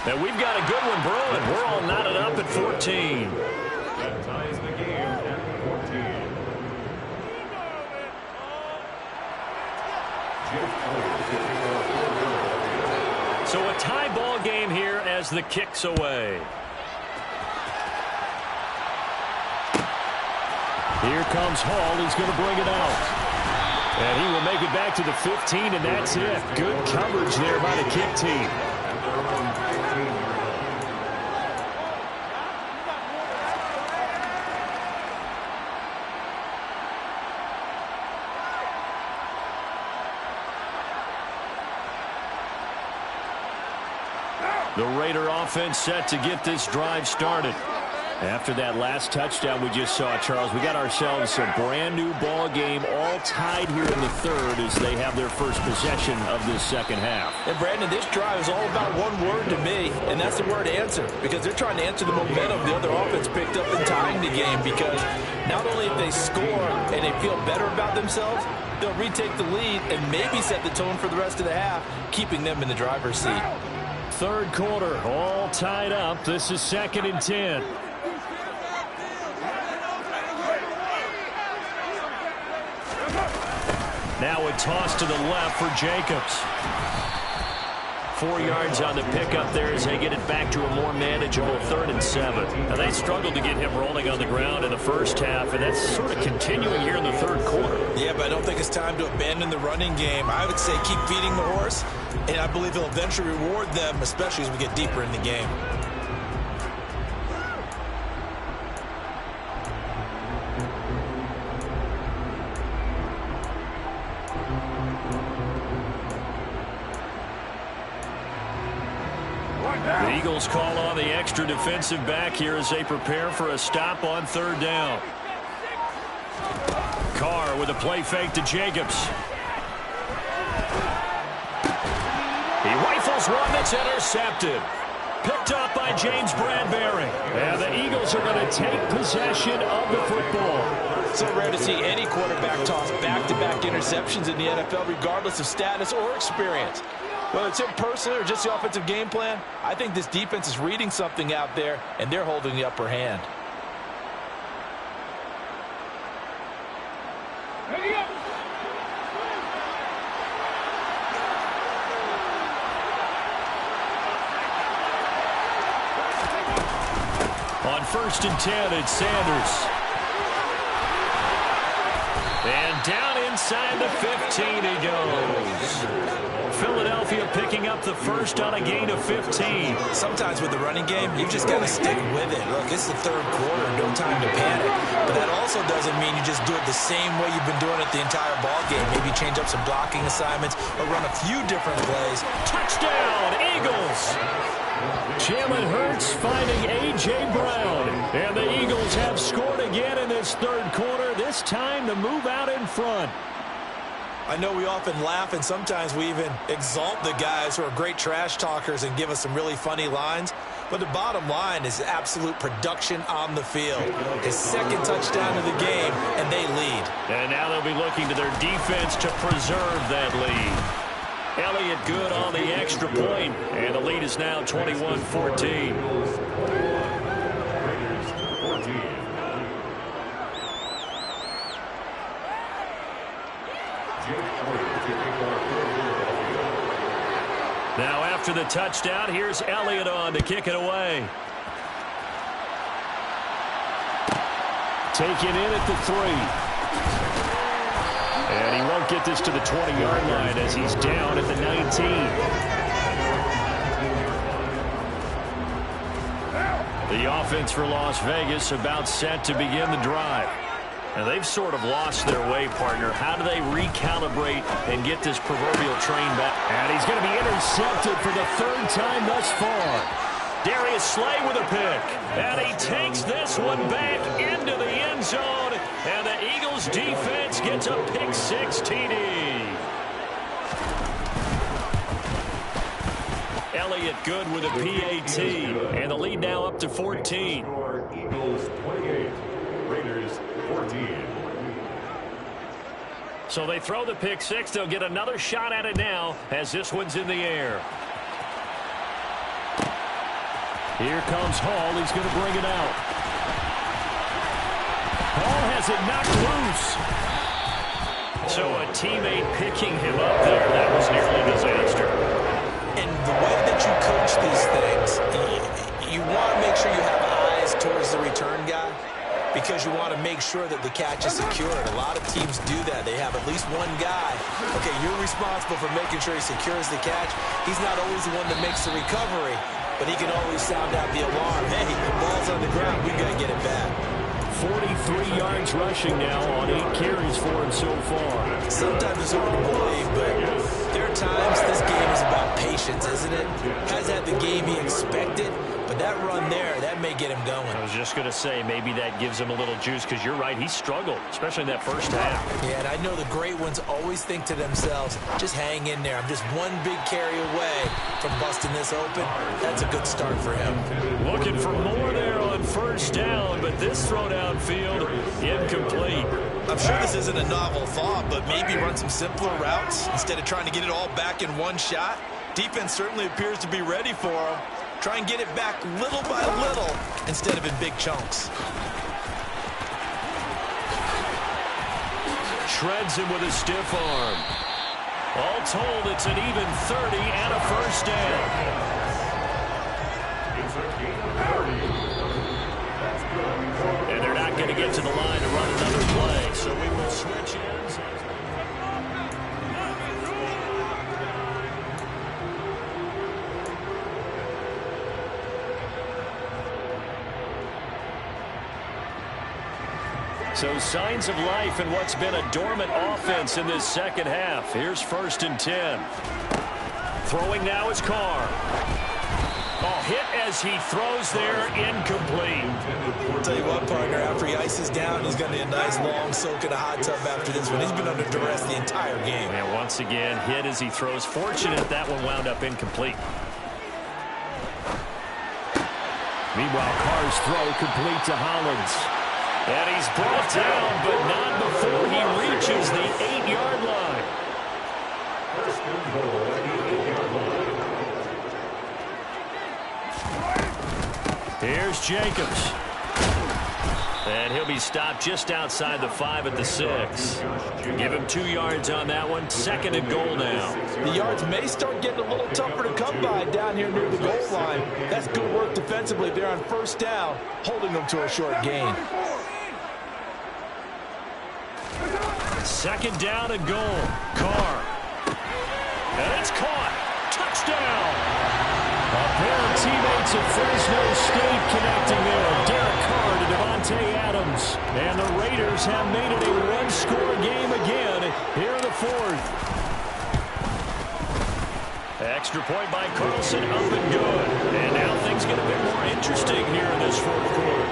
And we've got a good one brewing. We're all knotted up at 14. That ties the game at 14. So a tie ball game here as the kick's away. Here comes Hall. He's going to bring it out. And he will make it back to the 15, and that's it. Good coverage there by the kick team. The Raider offense set to get this drive started. After that last touchdown we just saw, Charles, we got ourselves a brand new ball game, all tied here in the third as they have their first possession of this second half. And Brandon, this drive is all about one word to me, and that's the word answer, because they're trying to answer the momentum the other offense picked up in tying the game, because not only if they score and they feel better about themselves, they'll retake the lead and maybe set the tone for the rest of the half, keeping them in the driver's seat. Third quarter, all tied up. This is 2nd and 10. Now a toss to the left for Jacobs. 4 yards on the pickup there as they get it back to a more manageable 3rd and 7. Now they struggled to get him rolling on the ground in the first half, and that's sort of continuing here in the third quarter. Yeah, but I don't think it's time to abandon the running game. I would say keep feeding the horse, and I believe he'll eventually reward them, especially as we get deeper in the game. The Eagles call on the extra defensive back here as they prepare for a stop on third down. Carr with a play fake to Jacobs. He rifles one that's intercepted. Picked up by James Bradbury. And the Eagles are going to take possession of the football. So rare to see any quarterback toss back-to-back interceptions in the NFL, regardless of status or experience. Whether it's in person or just the offensive game plan, I think this defense is reading something out there, and they're holding the upper hand. On 1st and 10, it's Sanders. And down inside the 15 he goes. Philadelphia picking up the first on a gain of 15. Sometimes with the running game, you've just got to stick with it. Look, it's the third quarter, no time to panic. But that also doesn't mean you just do it the same way you've been doing it the entire ball game. Maybe change up some blocking assignments or run a few different plays. Touchdown, Eagles! Jalen Hurts finding A.J. Brown. And the Eagles have scored again in this third quarter, this time to move out in front. I know we often laugh and sometimes we even exalt the guys who are great trash talkers and give us some really funny lines. But the bottom line is absolute production on the field. His second touchdown of the game, and they lead. And now they'll be looking to their defense to preserve that lead. Elliott good on the extra point, and the lead is now 21-14. Now after the touchdown, here's Elliott on to kick it away. Taken in at the 3. And he won't get this to the 20-yard line as he's down at the 19. The offense for Las Vegas about set to begin the drive. Now they've sort of lost their way, partner. How do they recalibrate and get this proverbial train back? And he's going to be intercepted for the third time thus far. Darius Slay with a pick. And he takes this one back into the end zone. And the Eagles defense gets a pick-6 TD. Elliott good with a PAT. And the lead now up to 14. Eagles 28, Raiders 14. So they throw the pick-6. They'll get another shot at it now as this one's in the air. Here comes Hall. He's going to bring it out. Hall has it knocked loose. So a teammate picking him up there. That was nearly a disaster. And the way that you coach these things, you want to make sure you have eyes towards the return guy because you want to make sure that the catch is secured. A lot of teams do that. They have at least one guy. Okay, you're responsible for making sure he secures the catch. He's not always the one that makes the recovery, but he can always sound out the alarm. Hey, the ball's on the ground. We got to get it back. 43 yards rushing now on 8 carries for him so far. Sometimes it's hard to believe, but there are times this game is about patience, isn't it? Has had the game he expected, but that run there, that may get him going. I was just going to say, maybe that gives him a little juice because you're right, he struggled, especially in that first half. Yeah, and I know the great ones always think to themselves, just hang in there. I'm just one big carry away from busting this open. That's a good start for him. Looking for more there on first down, but this throw downfield, incomplete. I'm sure this isn't a novel thought, but maybe run some simpler routes instead of trying to get it all back in one shot. Defense certainly appears to be ready for him. Try and get it back little by little instead of in big chunks. Shreds him with a stiff arm. All told, it's an even 30 and a first down. And they're not going to get to the line to run another play, so we will switch ends. So signs of life in what's been a dormant offense in this second half. Here's 1st and 10. Throwing now is Carr. Oh, hit as he throws there, incomplete. I'll tell you what, partner, after he ices down, he's going to need a nice long soak in a hot tub after this one. He's been under duress the entire game. And once again, hit as he throws. Fortunate that one wound up incomplete. Meanwhile, Carr's throw complete to Hollins. And he's brought down, but not before he reaches the 8-yard line. Here's Jacobs. And he'll be stopped just outside the 5 at the 6. Give him 2 yards on that one. 2nd and goal now. The yards may start getting a little tougher to come by down here near the goal line. That's good work defensively. They're on 1st down, holding them to a short gain. 2nd down and goal. Carr. And it's caught. Touchdown. A pair of teammates at Fresno State connecting there. Derek Carr to Devontae Adams. And the Raiders have made it a one-score game again here in the 4th. Extra point by Carlson, up and good. And now things get a bit more interesting here in this 4th quarter.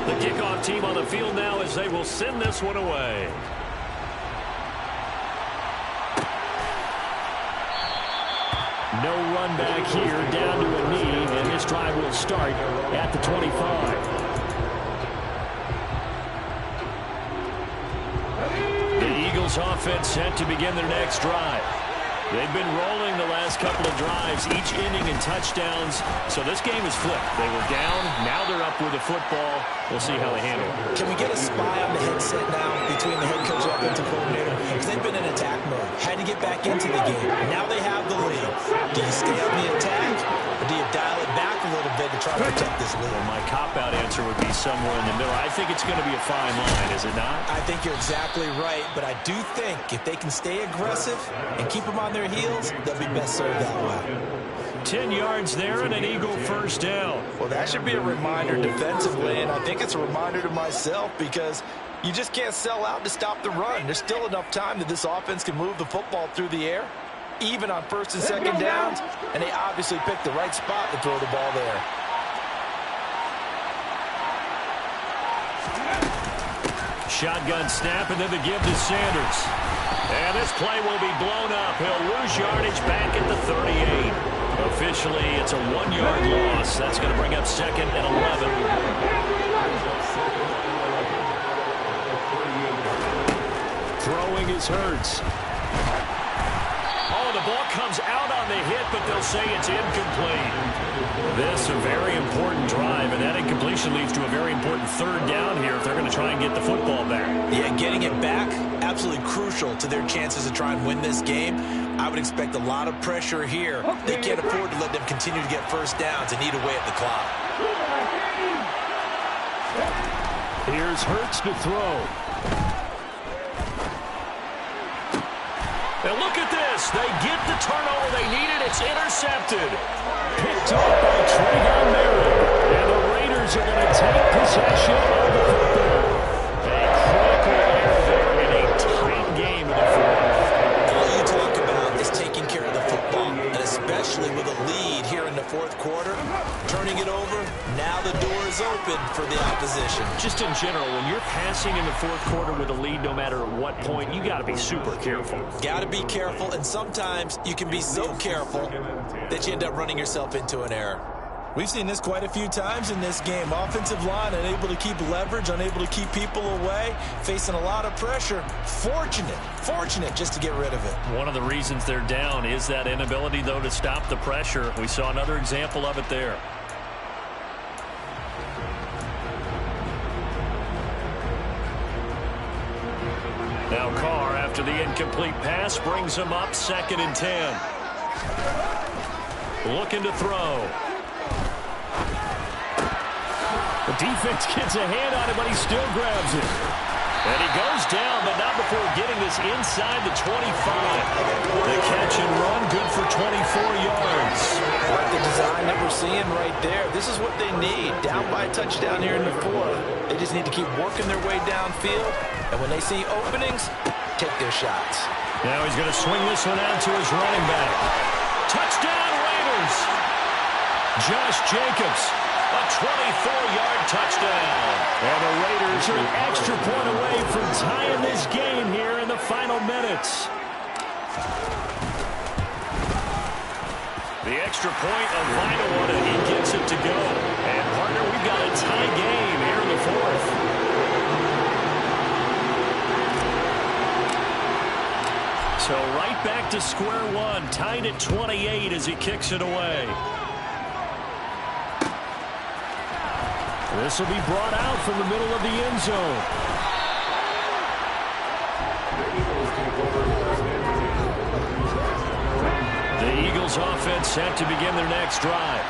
The kickoff team on the field now as they will send this one away. No run back here, down to a knee, and this drive will start at the 25. The Eagles offense set to begin their next drive. They've been rolling the last couple of drives, each inning in touchdowns, so this game is flipped. They were down, now they're up with the football. We'll see how they handle it. Can we get a spy on the headset now between the head coach and offensive coordinator? Because they've been in attack mode, had to get back into the game. Now they have the lead. Do you stay on the attack, or do you dial it back a little bit to try to protect this lead? Well, my cop-out answer would be somewhere in the middle. I think it's going to be a fine line, is it not? I think you're exactly right, but I do think if they can stay aggressive and keep them on their heels, they'll be best served that way. 10 yards there and an Eagle 1st down. Well, that should be a reminder defensively, and I think it's a reminder to myself because you just can't sell out to stop the run. There's still enough time that this offense can move the football through the air, even on 1st and 2nd downs, and they obviously picked the right spot to throw the ball there. Shotgun snap, and then the give to Sanders. And this play will be blown up. He'll lose yardage back at the 38. Officially, it's a 1-yard loss. That's going to bring up 2nd and 11. Throwing is Hurts. Oh, the ball comes out on the hit, but they'll say it's incomplete. This a very important drive, and that incompletion leads to a very important 3rd down here if they're going to try and get the football back. Yeah, getting it back, absolutely crucial to their chances to try and win this game. I would expect a lot of pressure here. They can't afford to let them continue to get 1st downs and eat away at the clock. Here's Hurts to throw. And look at this. They get the turnover they needed. It's intercepted. Picked up by Trayvon Merritt. And the Raiders are going to take possession of the football. A critical error there in a tight game in the 4th. All you talk about is taking care of the football, and especially with a lead here in the 4th quarter, turning it over, now the door is open for the opposition. Just in general, when you're passing in the 4th quarter with a lead, no matter at what point, you got to be super careful. Got to be careful, and sometimes you can be so careful that you end up running yourself into an error. We've seen this quite a few times in this game. Offensive line unable to keep leverage, unable to keep people away, facing a lot of pressure. Fortunate just to get rid of it. One of the reasons they're down is that inability, though, to stop the pressure. We saw another example of it there. Now Carr, after the incomplete pass, brings him up 2nd and 10. Looking to throw. The defense gets a hand on it, but he still grabs it. And he goes down, but not before getting this inside the 25. The catch and run, good for 24 yards. Like the design that we're seeing right there. This is what they need. Down by a touchdown here in the 4th. They just need to keep working their way downfield. And when they see openings, take their shots. Now he's going to swing this one out to his running back. Touchdown, Raiders! Josh Jacobs, a 24-yard touchdown. And the Raiders are an extra point away from tying this game here in the final minutes. The extra point, a vital one, and he gets it to go. And, partner, we've got a tie game here in the fourth. So right back to square one, tied at 28 as he kicks it away. This will be brought out from the middle of the end zone. The Eagles offense set to begin their next drive.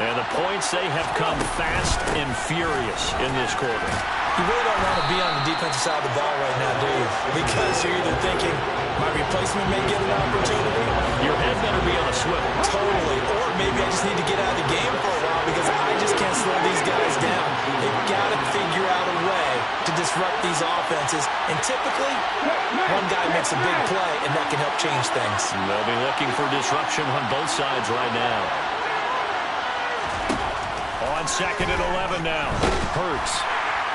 And the points, they have come fast and furious in this quarter. You really don't want to be on the defensive side of the ball right now, do you? Because you're either thinking, my replacement may get an opportunity. Your head better be on a swivel. Totally. Or maybe I just need to get out of the game for a while because I just can't slow these guys down. They've got to figure out a way to disrupt these offenses. And typically, one guy makes a big play, and that can help change things. They'll be looking for disruption on both sides right now. On 2nd and 11 now. Hurts.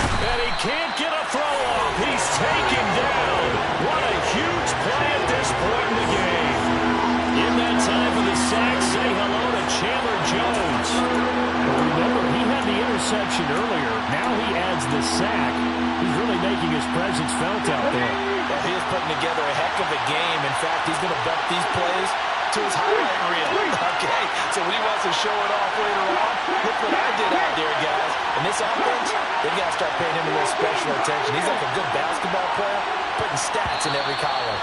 And he can't get a throw off. He's taken down. What a huge play at this point in the game. In that time for the sack, say hello to Chandler Jones. Remember, he had the interception earlier. Now he adds the sack. He's really making his presence felt out there. Yeah, he is putting together a heck of a game. In fact, he's going to bump these plays to his highlight reel. Okay, so when he wants to show it off later on, look what I did out there, guys. And this offense, they've got to start paying him a little special attention. He's like a good basketball player, putting stats in every column.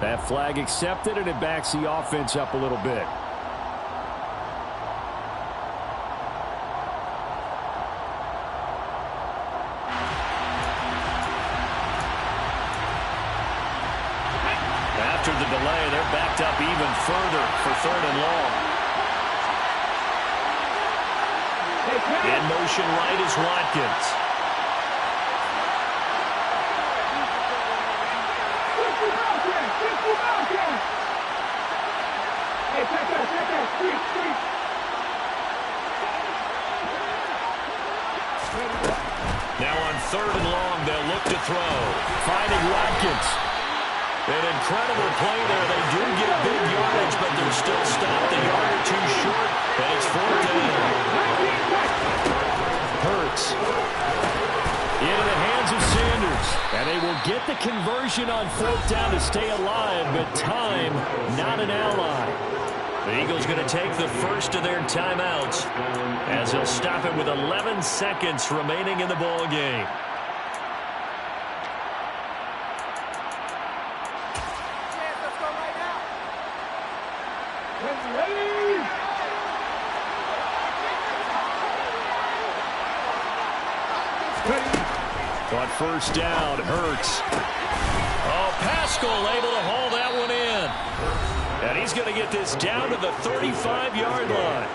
That flag accepted, and it backs the offense up a little bit. After the delay, they're backed up even further for 3rd and long. In motion right is Watkins. Now on 3rd and long, they'll look to throw. Finding Watkins. An incredible play there. They do get big yardage, but they're still stopped a yard or two short, and it's 4th down. Hurts. Into the hands of Sanders. And they will get the conversion on 4th down to stay alive, but time, not an ally. The Eagles going to take the first of their timeouts as they'll stop it with 11 seconds remaining in the ball game. On 1st down, Hurts. Oh, Pascal able to haul that one in. And he's going to get this down to the 35-yard line.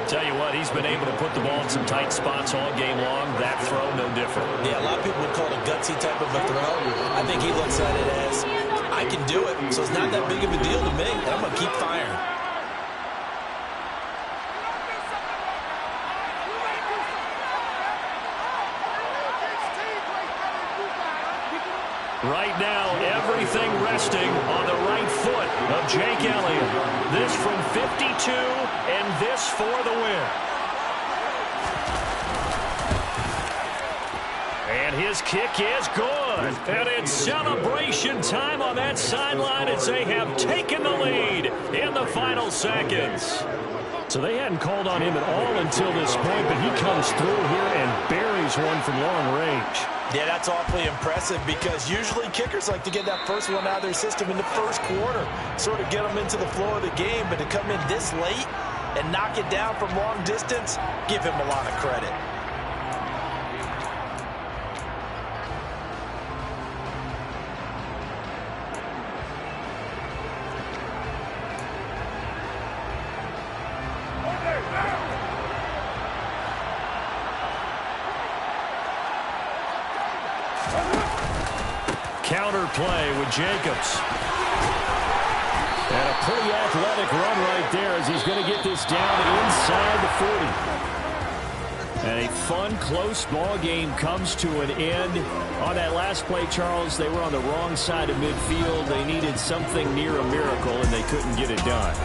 Tell you what, he's been able to put the ball in some tight spots all game long. That throw, no different. Yeah, a lot of people would call it a gutsy type of a throw. I think he looks at it as, I can do it, so it's not that big of a deal to me, and I'm going to keep firing. Right now, everything resting on the right foot of Jake Elliott. This from 52, and this for the win. And his kick is good. And it's celebration time on that sideline as they have taken the lead in the final seconds. So they hadn't called on him at all until this point, but he comes through here and buries one from long range. Yeah, that's awfully impressive because usually kickers like to get that first one out of their system in the first quarter, sort of get them into the flow of the game, but to come in this late and knock it down from long distance, give him a lot of credit. counter play with Jacobs. And a pretty athletic run right there as he's going to get this down inside the 40. And a fun, close ball game comes to an end. On that last play, Charles, they were on the wrong side of midfield. They needed something near a miracle, and they couldn't get it done.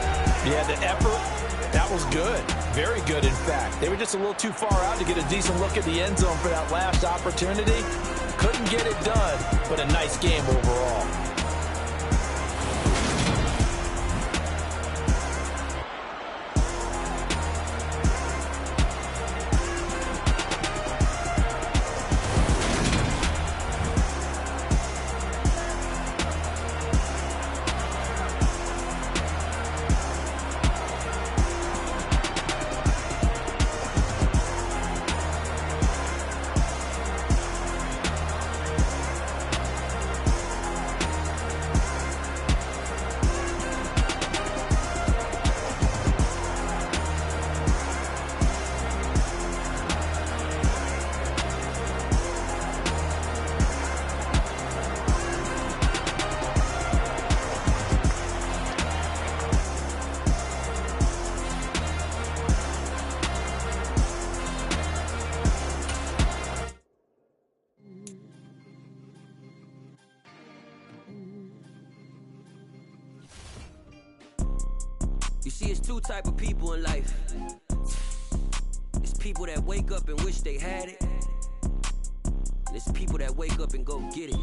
Yeah, the effort, that was good. Very good, in fact. They were just a little too far out to get a decent look at the end zone for that last opportunity. Couldn't get it done, but a nice game overall. You see, it's two type of people in life. It's people that wake up and wish they had it. And it's people that wake up and go get it.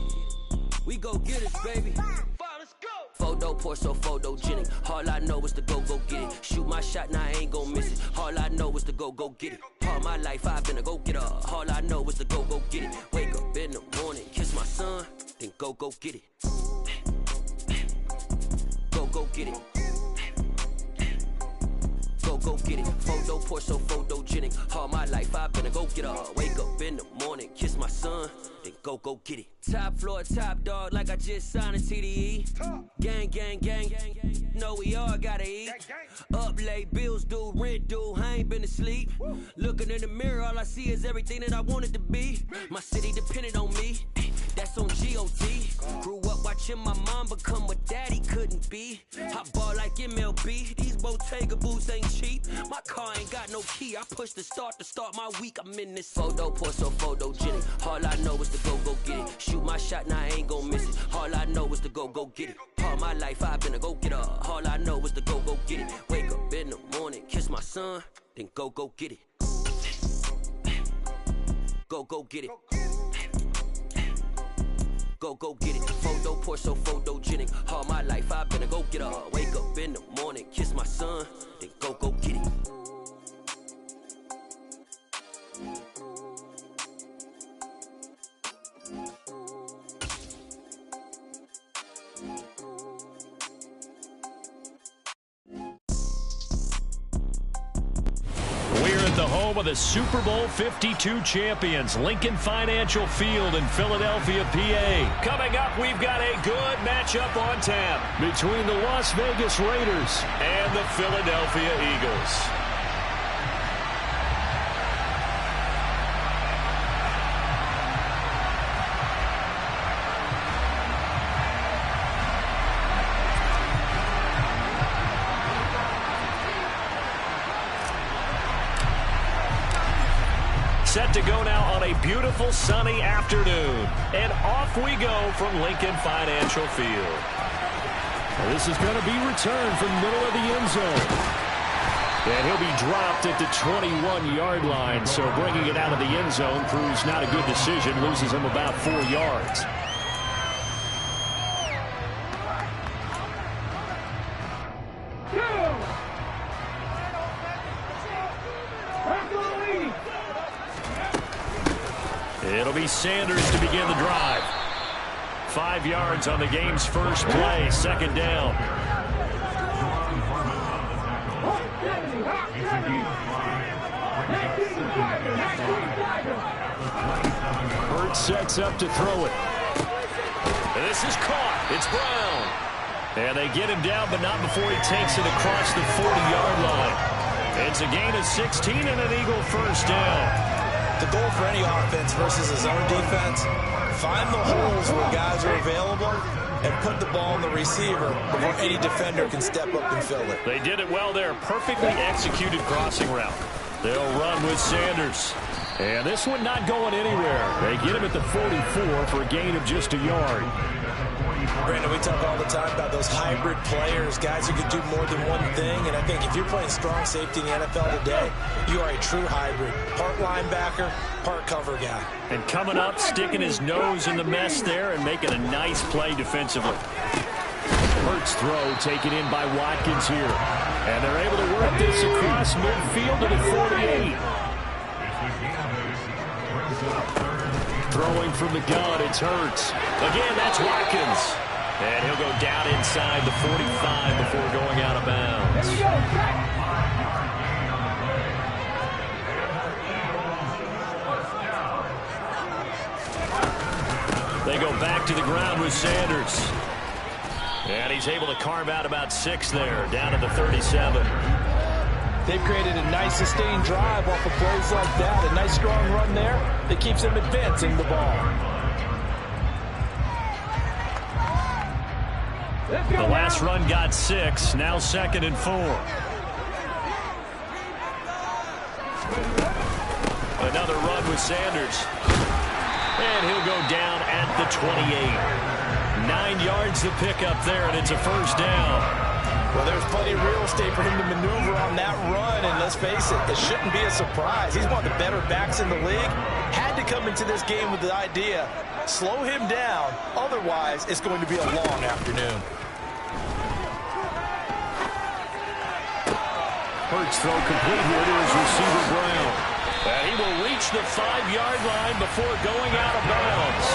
We go get it, baby. Let's go. Photo pour so photogenic. All I know is to go get it. Shoot my shot, now I ain't gon' miss it. All I know is to go get it. All my life I've been a go-getter. All I know is to go get it. Wake up in the morning, kiss my son, then go get it. Go get it. Go get it. Photo pour so photogenic. All my life I've been a go-getter. Wake up in the morning, kiss my son, then go get it. Top floor, top dog, like I just signed a TDE. Gang, gang, gang. No, we all gotta eat. Up late, bills due, rent due, I ain't been asleep. Looking in the mirror, all I see is everything that I wanted to be. My city depended on me. That's on G.O.D. Grew up watching my mom become what daddy couldn't be. I ball like MLB. These Bottega boots ain't cheap. My car ain't got no key. I push the start to start my week. I'm in this photo pour so photogenic. All I know is to go get it. Shoot my shot, now I ain't gon' miss it. All I know is to go get it. All my life I've been a go-getter. All I know is to go get it. Wake up in the morning, kiss my son, then go get it. Go get it. Go get it. Photo pour so photogenic. All my life I've been a go-getter. Wake up in the morning, kiss my son, then go get it. The home of the Super Bowl 52 champions, Lincoln Financial Field in Philadelphia, PA. Coming up, we've got a good matchup on tap between the Las Vegas Raiders and the Philadelphia Eagles. Set to go now on a beautiful sunny afternoon. And off we go from Lincoln Financial Field. Well, this is going to be returned from the middle of the end zone. And he'll be dropped at the 21-yard line. So bringing it out of the end zone proves not a good decision. Loses him about 4 yards. It'll be Sanders to begin the drive. 5 yards on the game's first play. Second down. Hurts sets up to throw it. And this is caught. It's Brown. And they get him down, but not before he takes it across the 40-yard line. It's a gain of 16 and an Eagle first down. The goal for any offense versus his own defense, Find the holes where guys are available and put the ball in the receiver before any defender can step up and fill it. They did it well there. Perfectly executed crossing route. They'll run with Sanders. And this one not going anywhere. They get him at the 44 for a gain of just a yard. Brandon, we talk all the time about those hybrid players, guys who can do more than one thing. And I think if you're playing strong safety in the NFL today, you are a true hybrid. Part linebacker, part cover guy. And coming up, sticking his nose in the mess there and making a nice play defensively. Hurts throw taken in by Watkins here. And they're able to work this across midfield to the 48. Throwing from the gun, it's Hurts. Again, that's Watkins. And he'll go down inside the 45 before going out of bounds. They go back to the ground with Sanders. And he's able to carve out about 6 there, down to the 37. They've created a nice sustained drive off of plays like that. A nice strong run there that keeps them advancing the ball. The last run got 6. Now 2nd and 4. Another run with Sanders. And he'll go down at the 28. 9 yards to pick up there, and it's a first down. Well, there's plenty of real estate for him to maneuver on that run, and let's face it, it shouldn't be a surprise. He's one of the better backs in the league. Had to come into this game with the idea, slow him down, otherwise it's going to be a long afternoon. Hurts throw complete here to his receiver Brown. And he will reach the 5-yard line before going out of bounds.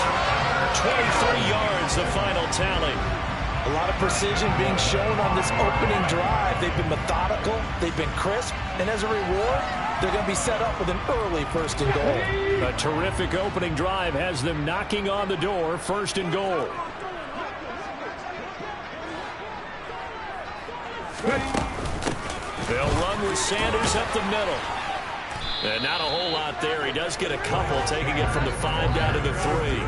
23 yards, the final tally. A lot of precision being shown on this opening drive. They've been methodical, they've been crisp, and as a reward, they're going to be set up with an early 1st and goal. A terrific opening drive has them knocking on the door, 1st and goal. They'll run with Sanders up the middle. And not a whole lot there. He does get a couple, taking it from the 5 down to the 3.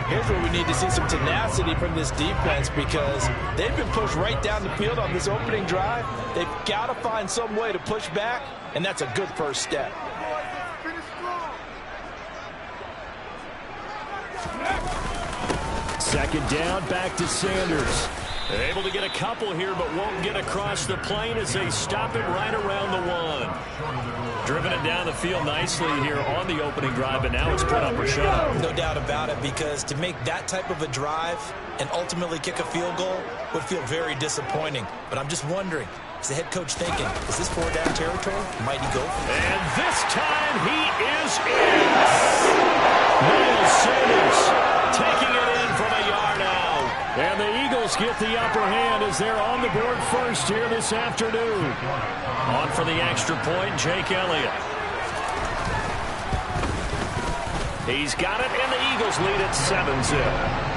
Here's where we need to see some tenacity from this defense because they've been pushed right down the field on this opening drive. They've got to find some way to push back, and that's a good first step. Second down, back to Sanders. They're able to get a couple here, but won't get across the plane as they stop it right around the 1. Driven it down the field nicely here on the opening drive, but now it's put up or shut up. No doubt about it, because to make that type of a drive and ultimately kick a field goal would feel very disappointing. But I'm just wondering, is the head coach thinking, is this 4-down territory? Might he go for it? And this time he is in. Miles Sanders taking it in from a yard out. And the Eagles get the upper hand as they're on the board first here this afternoon. On for the extra point, Jake Elliott. He's got it, and the Eagles lead at 7-0.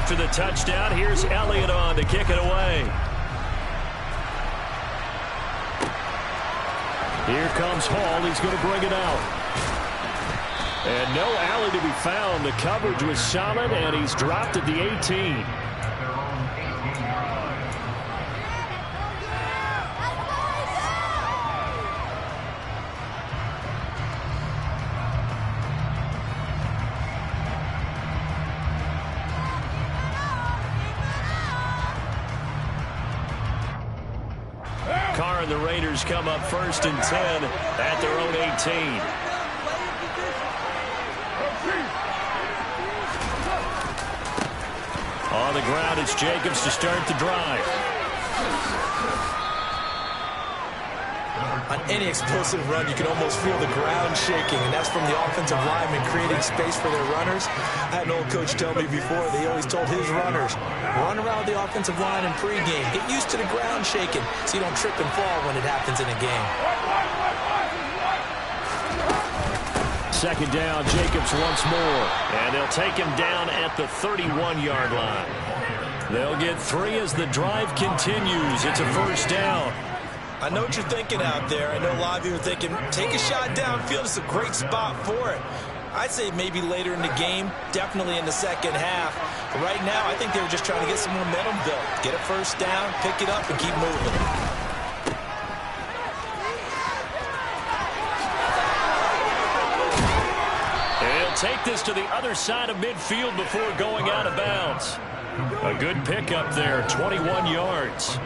After the touchdown, here's Elliott on to kick it away. Here comes Hall. He's going to bring it out. And no alley to be found. The coverage was solid, and he's dropped at the 18. The Raiders come up 1st and 10 at their own 18. On the ground, it's Jacobs to start the drive. On any explosive run, you can almost feel the ground shaking, and that's from the offensive linemen creating space for their runners. I had an old coach tell me before, they always told his runners, run around the offensive line in pregame. Get used to the ground shaking so you don't trip and fall when it happens in a game. second down. Jacobs once more. And they'll take him down at the 31-yard line. They'll get 3 as the drive continues. It's a first down. I know what you're thinking out there. I know a lot of you are thinking, take a shot downfield. It's a great spot for it. I'd say maybe later in the game, definitely in the second half. But right now, I think they were just trying to get some momentum built. Get a first down, pick it up, and keep moving. They'll take this to the other side of midfield before going out of bounds. A good pickup there, 21 yards.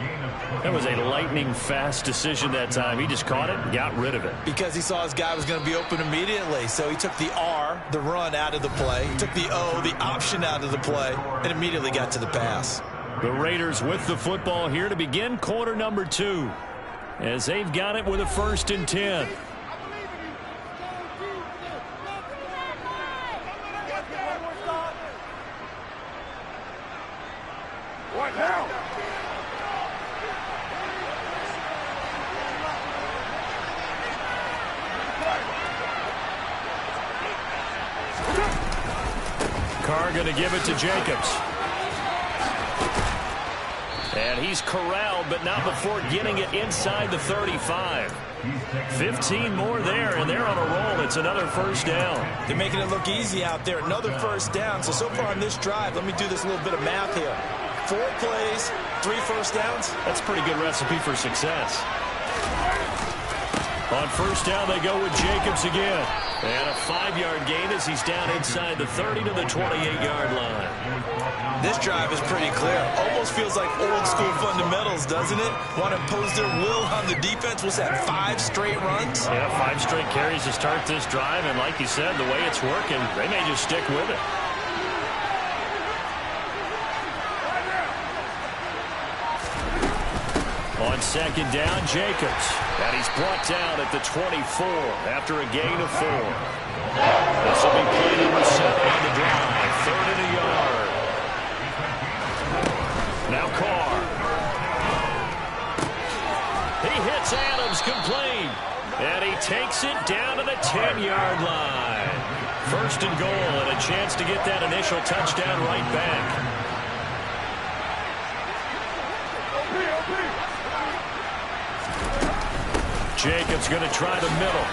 That was a lightning-fast decision that time. He just caught it and got rid of it. Because he saw his guy was going to be open immediately. So he took the R, the run, out of the play. He took the O, the option, out of the play, and immediately got to the pass. The Raiders with the football here to begin quarter number 2. As they've got it with a 1st and 10. What now? Carr going to give it to Jacobs. And he's corralled, but not before getting it inside the 35. 15 more there, and they're on a roll. It's another first down. They're making it look easy out there. Another first down. So far on this drive, let me do this little bit of math here. 4 plays, 3 first downs. That's a pretty good recipe for success. On first down, they go with Jacobs again. And a 5-yard gain as he's down inside the 30 to the 28-yard line. This drive is pretty clear. Almost feels like old school fundamentals, doesn't it? Want to impose their will on the defense. What's that, 5 straight runs? Yeah, 5 straight carries to start this drive. And like you said, the way it's working, they may just stick with it. On second down, Jacobs. And he's brought down at the 24 after a gain of 4. This will be played number 7 on the drive. 3rd and a yard. Now Carr. He hits Adams complete. And he takes it down to the 10-yard line. 1st and goal and a chance to get that initial touchdown right back. Jacobs going to try the middle.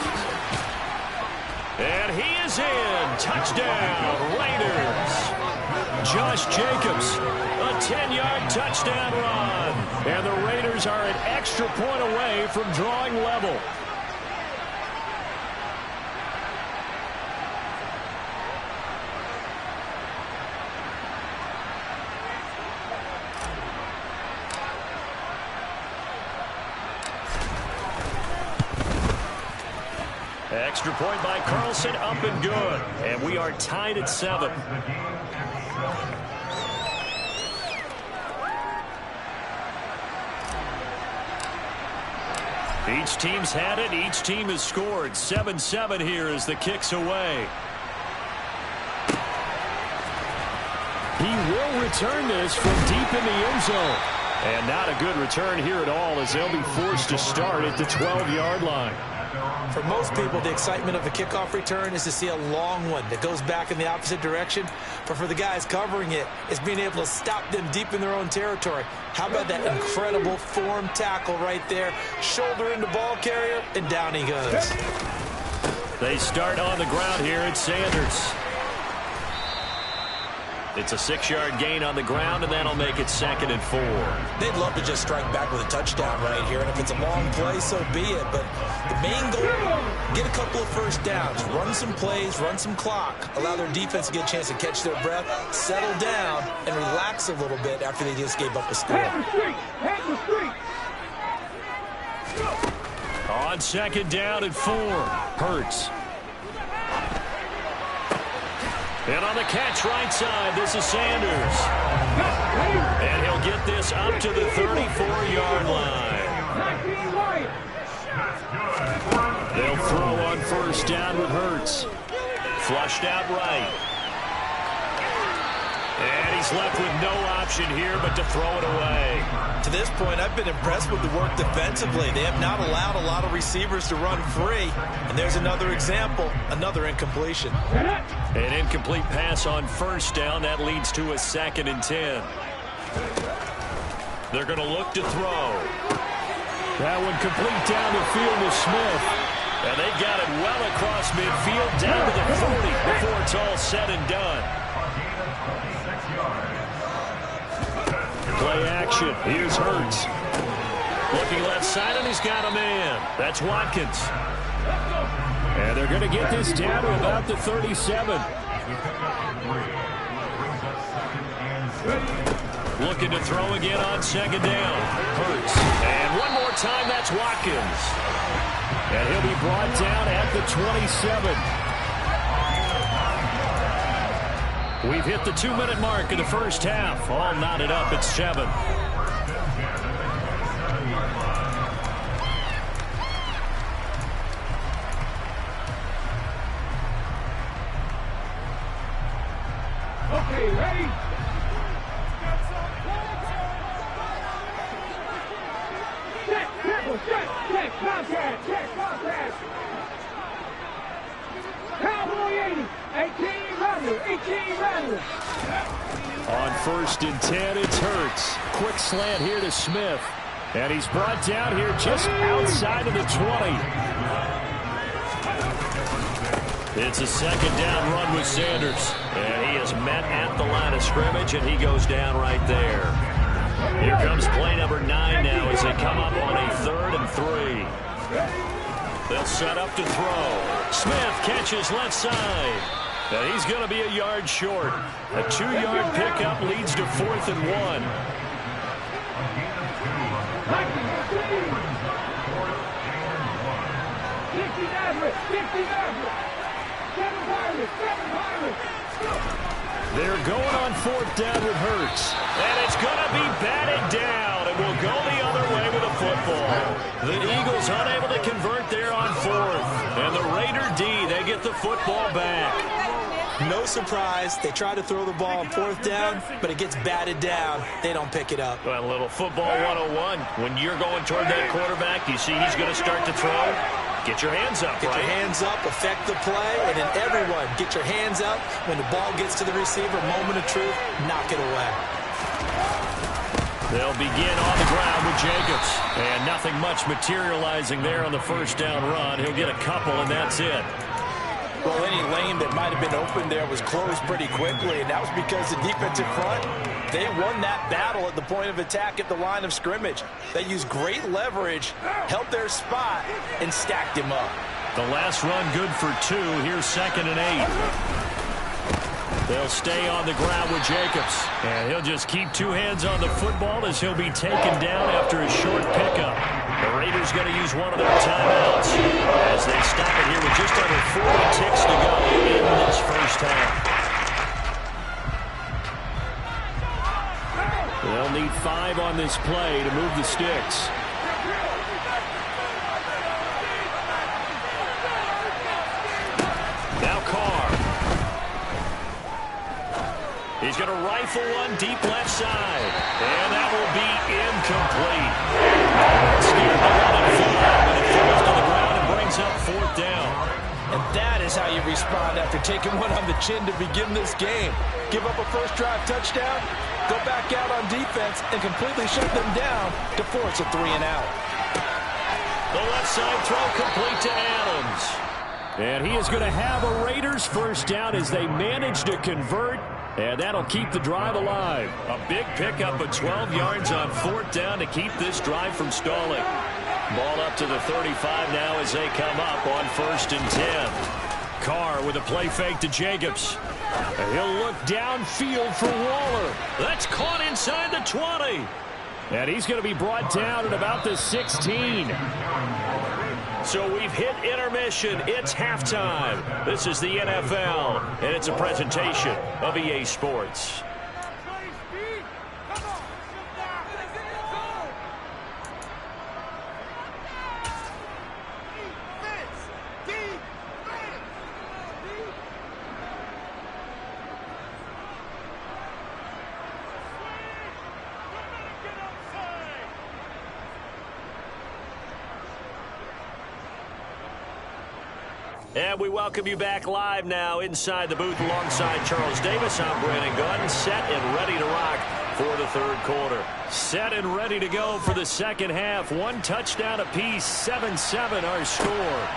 And he is in. Touchdown, Raiders. Josh Jacobs, a 10-yard touchdown run. And the Raiders are an extra point away from drawing level. Extra point by Carlson, up and good. And we are tied at 7. Each team's had it. Each team has scored. 7-7 here as the kick's away. He will return this from deep in the end zone. And not a good return here at all as they'll be forced to start at the 12-yard line. For most people, the excitement of a kickoff return is to see a long one that goes back in the opposite direction. But for the guys covering it, it's being able to stop them deep in their own territory. How about that incredible form tackle right there? Shoulder into ball carrier, and down he goes. They start on the ground here at Sanders. It's a 6-yard gain on the ground, and that'll make it 2nd and 4. They'd love to just strike back with a touchdown right here, and if it's a long play, so be it. But the main goal, get a couple of first downs, run some plays, run some clock, allow their defense to get a chance to catch their breath, settle down, and relax a little bit after they just gave up a score. On 2nd down and 4, Hurts. And on the catch right side, this is Sanders. And he'll get this up to the 34-yard line. They'll throw on first down with Hurts. Flushed out right. And he's left with no option here but to throw it away. To this point, I've been impressed with the work defensively. They have not allowed a lot of receivers to run free. And there's another example, another incompletion. An incomplete pass on first down. That leads to a 2nd and 10. They're going to look to throw. That one complete down the field to Smith. And they've got it well across midfield down to the 40 before it's all said and done. Play action. Here's Hurts. Looking left side, and he's got a man. That's Watkins. And they're going to get this down to about the 37. Looking to throw again on 2nd down. Hurts. And one more time, that's Watkins. And he'll be brought down at the 27. We've hit the 2-minute mark in the first half. All knotted up at 7. Okay, ready? Check, contact. Cowboy 80, 18 runner. On 1st and 10, it's Hurts. Quick slant here to Smith. And he's brought down here just outside of the 20. It's a 2nd down run with Sanders. And he is met at the line of scrimmage, and he goes down right there. Here comes play number 9 now as they come up on a 3rd and 3. They'll set up to throw. Smith catches left side. And he's going to be a yard short. A 2-yard pickup leads to 4th and 1. They're going on 4th down with Hurts. And it's going to be batted down. And will go the other way with a football. The Eagles unable to convert there on 4th. And the Raider D, they get the football back. No surprise. They try to throw the ball on 4th down, but it gets batted down. They don't pick it up. Well, a little football 101. When you're going toward that quarterback, you see he's going to start to throw. Get your hands up, Get your hands up, affect the play, and then everyone get your hands up. When the ball gets to the receiver, moment of truth, knock it away. They'll begin on the ground with Jacobs. And nothing much materializing there on the 1st down run. He'll get a couple, and that's it. Well, any lane that might have been open there was closed pretty quickly, and that was because the defensive front, they won that battle at the point of attack at the line of scrimmage. They used great leverage, helped their spot, and stacked him up. The last run good for 2. Here's 2nd and 8. They'll stay on the ground with Jacobs. And he'll just keep 2 hands on the football as he'll be taken down after a short pickup. The Raiders going to use one of their timeouts as they stop it here with just under 40 ticks to go in this first half. They'll need 5 on this play to move the sticks. Now Carr. He's going to rifle one deep left side. And that will be incomplete. Scared the running fly, but it falls to the ground and brings up 4th down. And that is how you respond after taking one on the chin to begin this game. Give up a first drive touchdown, go back out on defense, and completely shut them down to force a 3-and-out. The left side throw complete to Adams. And he is going to have a Raiders first down as they manage to convert. And that'll keep the drive alive. A big pickup of 12 yards on 4th down to keep this drive from stalling. Ball up to the 35 now as they come up on 1st and 10. Carr with a play fake to Jacobs. And he'll look downfield for Waller. That's caught inside the 20. And he's going to be brought down at about the 16. So we've hit intermission. It's halftime. This is the NFL, and it's a presentation of EA Sports. And we welcome you back live now inside the booth alongside Charles Davis. I'm Brandon Gunn, set and ready to rock for the third quarter. Set and ready to go for the second half. One touchdown apiece, 7-7 our score.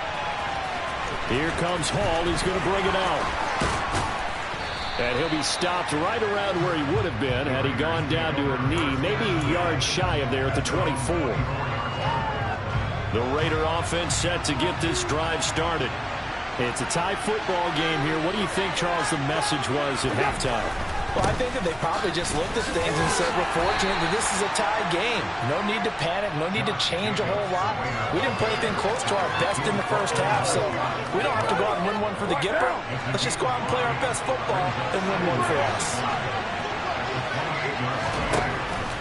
Here comes Hall. He's going to bring it out. And he'll be stopped right around where he would have been had he gone down to a knee, maybe a yard shy of there at the 24. The Raider offense set to get this drive started. It's a tie football game here. What do you think, Charles, the message was at halftime? Well, I think that they probably just looked at things and said, we're fortunate that this is a tie game. No need to panic, no need to change a whole lot. We didn't play anything close to our best in the first half, so we don't have to go out and win one for the Gipper. Let's just go out and play our best football and win one for us.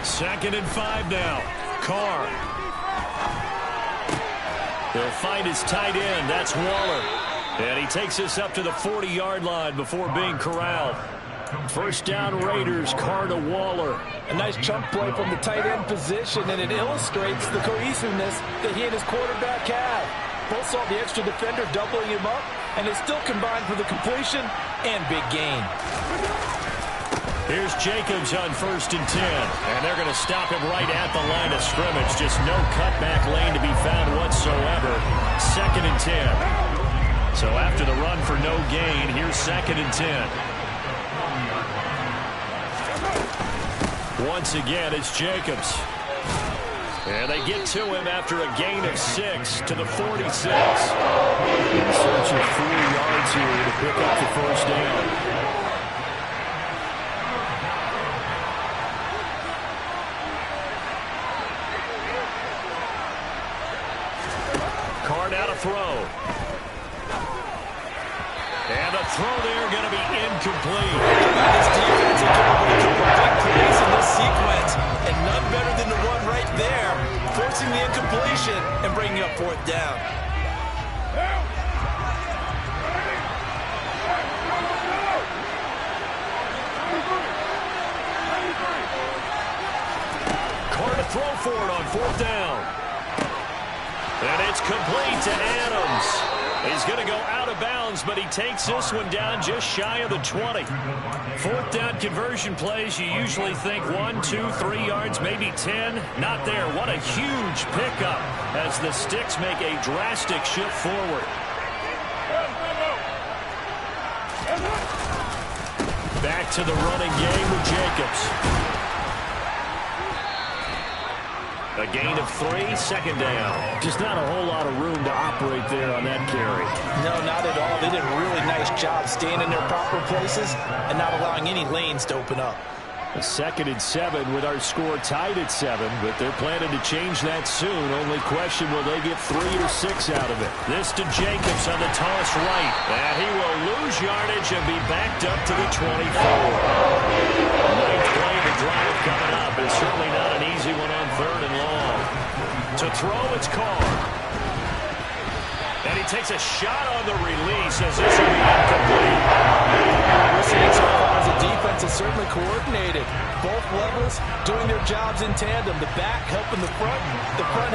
2nd and 5 now. Carr. He'll find his tight end. That's Waller. And he takes us up to the 40-yard line before being corralled. First down Raiders, Carr to Waller. A nice chunk play from the tight end position, and it illustrates the cohesiveness that he and his quarterback have. Both saw the extra defender doubling him up, and they still combined for the completion and big gain. Here's Jacobs on 1st and 10, and they're going to stop him right at the line of scrimmage. Just no cutback lane to be found whatsoever. 2nd and 10. So after the run for no gain, here's 2nd and 10. Once again, it's Jacobs. And they get to him after a gain of 6 to the 46. In search of 4 yards here to pick up the first down. Carr now to throw. And a throw there going to be incomplete. This defense is capable of big plays in this sequence, and none better than the one right there, forcing the incompletion and bringing up 4th down. Carr to throw for it on 4th down. And it's complete to Adams. He's going to go out of bounds, but he takes this one down just shy of the 20. 4th down conversion plays, you usually think 1, 2, 3 yards, maybe 10. Not there. What a huge pickup as the Sticks make a drastic shift forward. Back to the running game with Jacobs. A gain of 3, 2nd down. Just not a whole lot of room to operate there on that carry. No, not at all. They did a really nice job staying in their proper places and not allowing any lanes to open up. A 2nd and 7 with our score tied at 7, but they're planning to change that soon. Only question, will they get 3 or 6 out of it? This to Jacobs on the toss right. And he will lose yardage and be backed up to the 24. Ninth play of the drive coming up. It's certainly not an easy one on 3rd and long. To throw, it's Carr. And he takes a shot on the release as this will be incomplete. We're seeing so far as the defense is certainly coordinated. Both levels doing their jobs in tandem. The back helping the front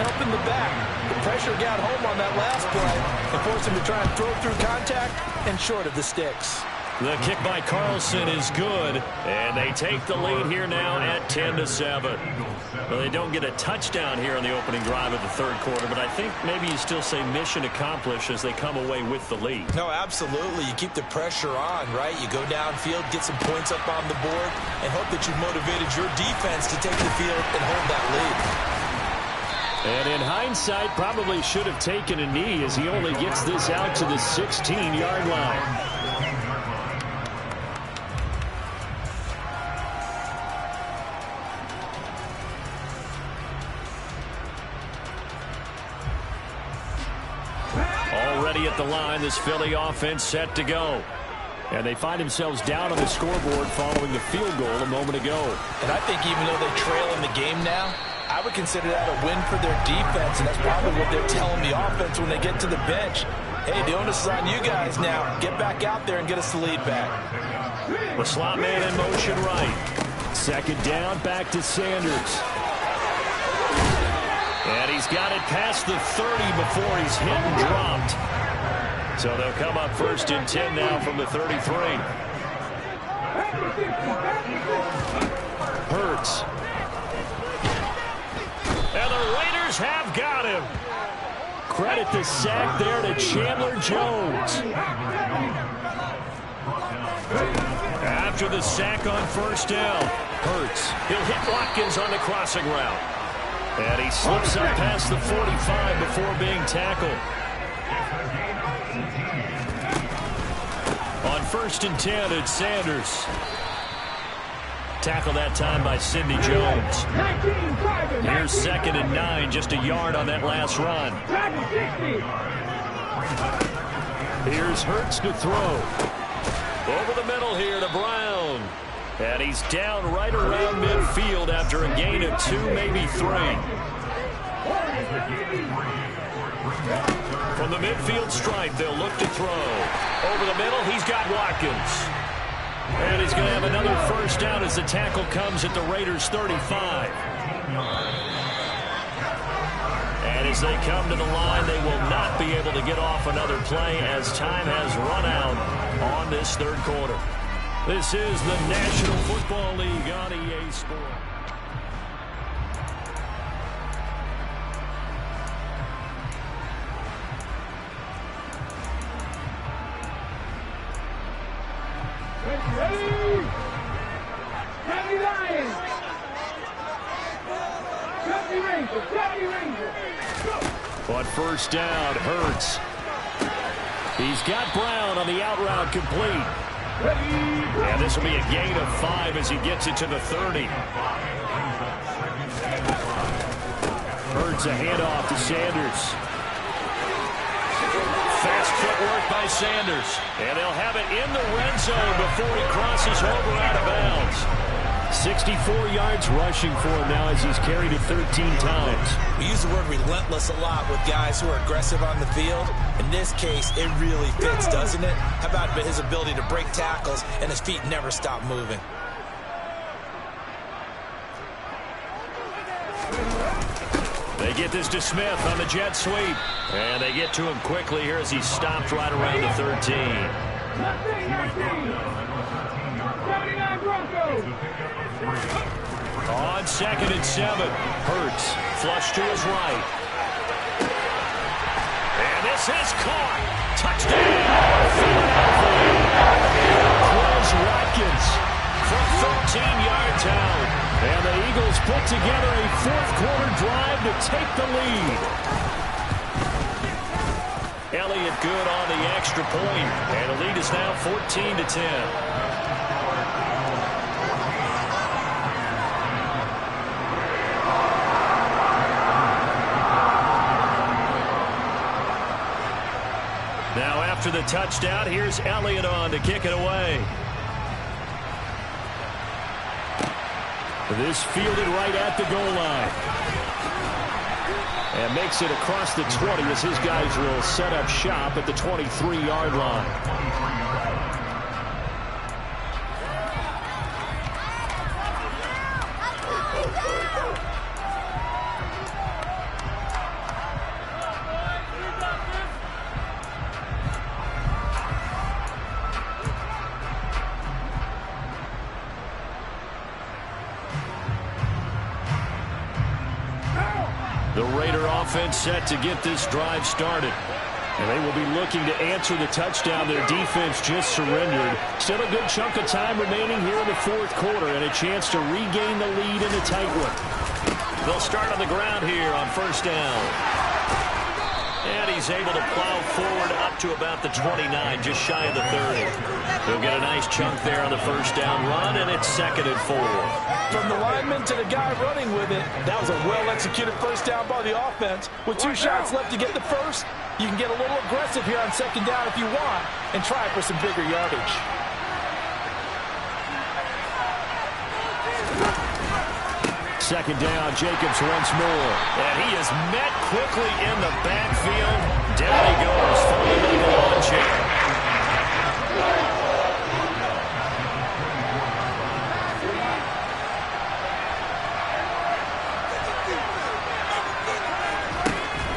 helping the back. The pressure got home on that last play and forced him to try and throw through contact and short of the sticks. The kick by Carlson is good, and they take the lead here now at 10-7. Well, they don't get a touchdown here on the opening drive of the 3rd quarter, but I think maybe you still say mission accomplished as they come away with the lead. No, absolutely. You keep the pressure on, right? You go downfield, get some points up on the board, and hope that you've motivated your defense to take the field and hold that lead. And in hindsight, probably should have taken a knee as he only gets this out to the 16-yard line. Already at the line, this Philly offense set to go. And they find themselves down on the scoreboard following the field goal a moment ago. And I think even though they trail in the game now, I would consider that a win for their defense, and that's probably what they're telling the offense when they get to the bench. Hey, the onus is on you guys now. Get back out there and get us the lead back. The slot man in motion right. 2nd down, back to Sanders. And he's got it past the 30 before he's hit and dropped. So they'll come up 1st and 10 now from the 33. Hurts. And the Raiders have got him. Credit the sack there to Chandler Jones. After the sack on 1st down, Hurts. He'll hit Watkins on the crossing route. And he slips up past the 45 before being tackled. On 1st and 10, it's Sanders. Tackle that time by Sidney Jones. Here's 2nd and 9, just a yard on that last run. Here's Hurts to throw. Over the middle here to Brown. And he's down right around midfield after a gain of 2, maybe 3. From the midfield stripe, they'll look to throw. Over the middle, he's got Watkins. And he's going to have another 1st down as the tackle comes at the Raiders' 35. And as they come to the line, they will not be able to get off another play as time has run out on this 3rd quarter. This is the National Football League on EA Sports. On 1st down, Hurts. He's got Brown on the out route complete. And this will be a gain of 5 as he gets it to the 30. Hurts a handoff to Sanders. Fast footwork by Sanders. And they'll have it in the red zone before he crosses over out of bounds. 64 yards rushing for him now as he's carried it 13 times. We use the word relentless a lot with guys who are aggressive on the field. In this case, it really fits, doesn't it? How about his ability to break tackles and his feet never stop moving? They get this to Smith on the jet sweep. And they get to him quickly here as he's stopped right around the 13. On 2nd and 7, Hurts flush to his right. And this is caught. Touchdown, Philadelphia. Watkins from 13 yards out. And the Eagles put together a 4th quarter drive to take the lead. Elliott good on the extra point. And the lead is now 14-10. Now after the touchdown, here's Elliott on to kick it away. This fielded right at the goal line. And makes it across the 20 as his guys will set up shop at the 23-yard line. The Raider offense set to get this drive started. And they will be looking to answer the touchdown their defense just surrendered. Still a good chunk of time remaining here in the 4th quarter and a chance to regain the lead in a tight one. They'll start on the ground here on 1st down. And he's able to plow forward up to about the 29, just shy of the 30. He'll get a nice chunk there on the 1st down run, and it's 2nd and 4. From the lineman to the guy running with it, that was a well-executed 1st down by the offense. With 2 shots left to get the 1st, you can get a little aggressive here on 2nd down if you want and try for some bigger yardage. Second down, Jacobs once more. And he is met quickly in the backfield. Down he goes, falling into the lawn chair.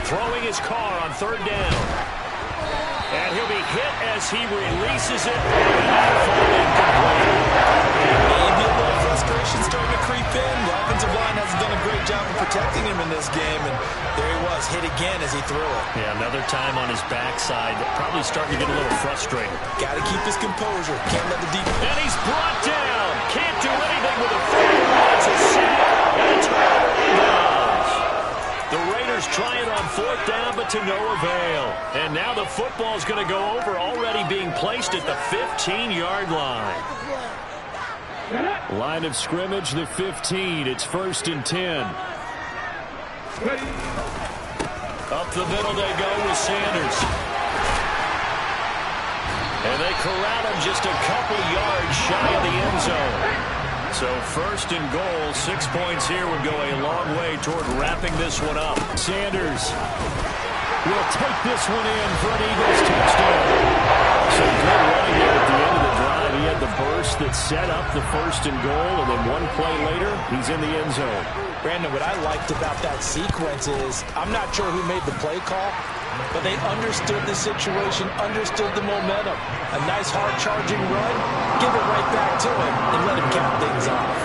Throwing his car on 3rd down. And he'll be hit as he releases it. And that fall incomplete. Maybe a little frustration starting to creep in. The offensive line hasn't done a great job of protecting him in this game, and there he was, hit again as he threw it. Yeah, another time on his backside, probably starting to get a little frustrated. Got to keep his composure. Can't let the deep... And he's brought down. Can't do anything with a football. It's a sack. And a turnover. The Raiders try it on 4th down, but to no avail. And now the football's going to go over, already being placed at the 15-yard line. Line of scrimmage, the 15. It's 1st and 10. Up the middle they go with Sanders. And they corral him just a couple yards shy of the end zone. So 1st and goal, 6 points here would go a long way toward wrapping this one up. Sanders will take this one in for an Eagles touchdown. So good running there at the end of the drive. He had the burst that set up the 1st and goal, and then one play later, he's in the end zone. Brandon, what I liked about that sequence is, I'm not sure who made the play call, but they understood the situation, understood the momentum. A nice hard-charging run, give it right back to him, and let him count things off.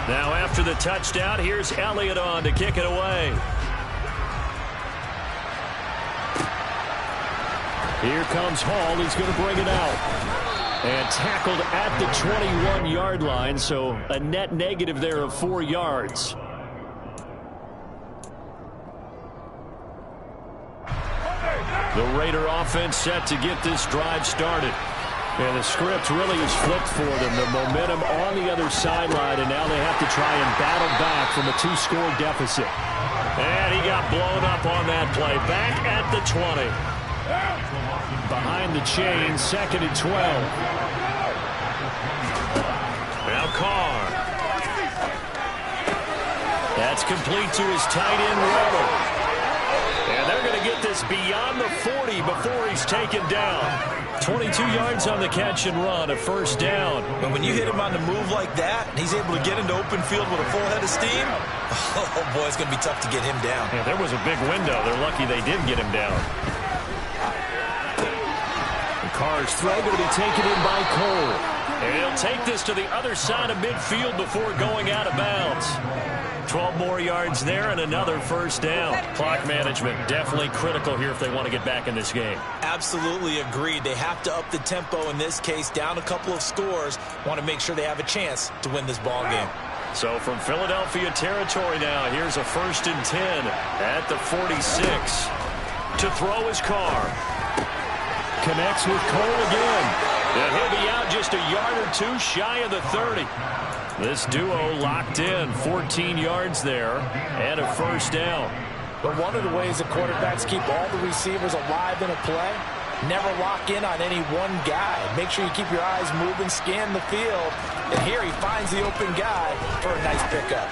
Now after the touchdown, here's Elliott on to kick it away. Here comes Hall. He's going to bring it out. And tackled at the 21-yard line, so a net negative there of 4 yards. The Raider offense set to get this drive started. And the script really is flipped for them. The momentum on the other sideline, and now they have to try and battle back from a 2-score deficit. And he got blown up on that play. Back at the 20. Behind the chain, 2nd and 12. Now Carr. That's complete to his tight end, Roller. And they're going to get this beyond the 40 before he's taken down. 22 yards on the catch and run, a 1st down. But when you hit him on the move like that, and he's able to get into open field with a full head of steam, oh boy, it's going to be tough to get him down. Yeah, there was a big window. They're lucky they did get him down. Carr's throw going to be taken in by Cole. And he'll take this to the other side of midfield before going out of bounds. 12 more yards there and another 1st down. Clock management definitely critical here if they want to get back in this game. Absolutely agreed. They have to up the tempo in this case, down a couple of scores. Want to make sure they have a chance to win this ball game. So from Philadelphia territory now, here's a 1st and 10 at the 46. To throw his Carr. Connects with Cole again. And he'll be out just a yard or two shy of the 30. This duo locked in, 14 yards there, and a 1st down. But one of the ways the quarterbacks keep all the receivers alive in a play, never lock in on any one guy. Make sure you keep your eyes moving, scan the field. And here he finds the open guy for a nice pickup.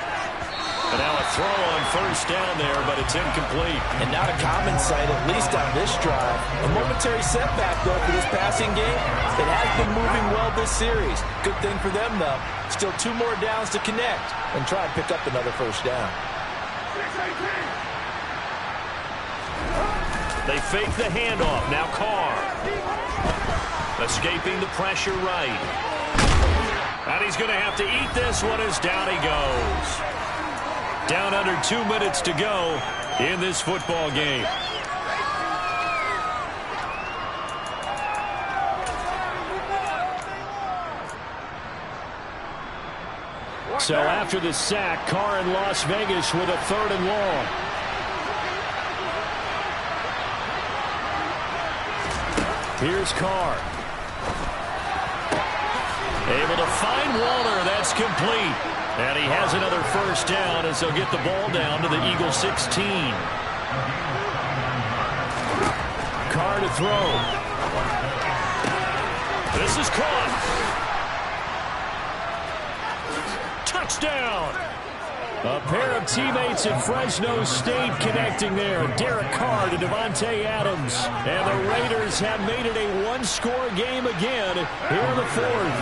And now a throw on 1st down there, but it's incomplete. And not a common sight, at least on this drive. A momentary setback, though, for this passing game. It has been moving well this series. Good thing for them, though. Still 2 more downs to connect and try and pick up another 1st down. They fake the handoff. Now Carr. Escaping the pressure right. And he's going to have to eat this one as down he goes. Down under 2 minutes to go in this football game. So after the sack, Carr in Las Vegas with a 3rd and long. Here's Carr. Able to find Waller. That's complete. And he has another 1st down as they'll get the ball down to the Eagles 16. Carr to throw. This is caught. Touchdown. A pair of teammates at Fresno State connecting there. Derek Carr to Devontae Adams. And the Raiders have made it a one-score game again here in the fourth.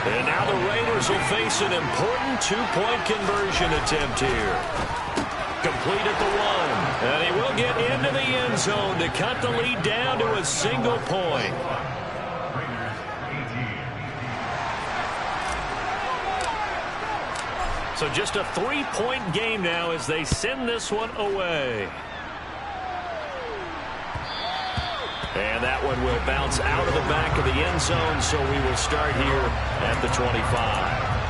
And now the Raiders will face an important two-point conversion attempt here. Complete at the one. And he will get into the end zone to cut the lead down to a single point. So just a three-point game now as they send this one away. And that one will bounce out of the back of the end zone, so we will start here at the 25.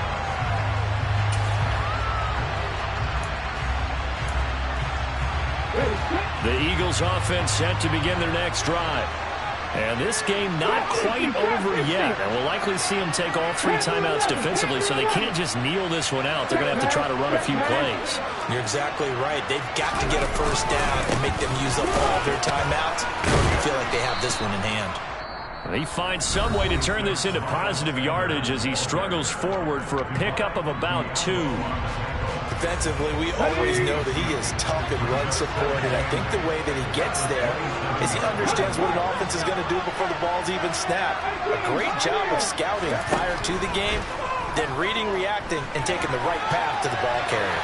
The Eagles offense set to begin their next drive. And this game not quite over yet. And we'll likely see them take all three timeouts defensively, so they can't just kneel this one out. They're going to have to try to run a few plays. You're exactly right. They've got to get a first down and make them use up all their timeouts. I feel like they have this one in hand. He finds some way to turn this into positive yardage as he struggles forward for a pickup of about 2. Defensively, we always know that he is tough and run support, and I think the way that he gets there is he understands what an offense is going to do before the ball's even snapped. A great job of scouting prior to the game, then reading, reacting, and taking the right path to the ball carrier.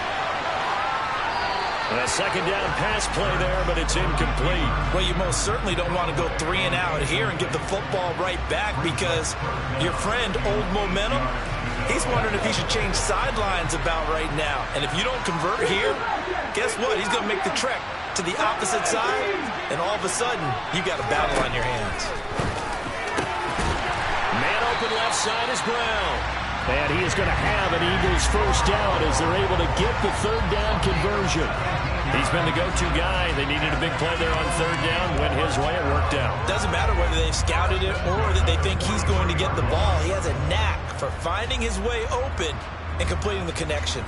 A second down pass play there, but it's incomplete. Well, you most certainly don't want to go 3 and out here and give the football right back because your friend, Old Momentum, he's wondering if he should change sidelines about right now. And if you don't convert here, guess what? He's going to make the trek to the opposite side, and all of a sudden, you got a battle on your hands. Man open left side is Brown. And he is going to have an Eagles first down as they're able to get the third down conversion. He's been the go-to guy. They needed a big play there on third down. Went his way. It worked out. Doesn't matter whether they've scouted it or that they think he's going to get the ball. He has a knack for finding his way open and completing the connection.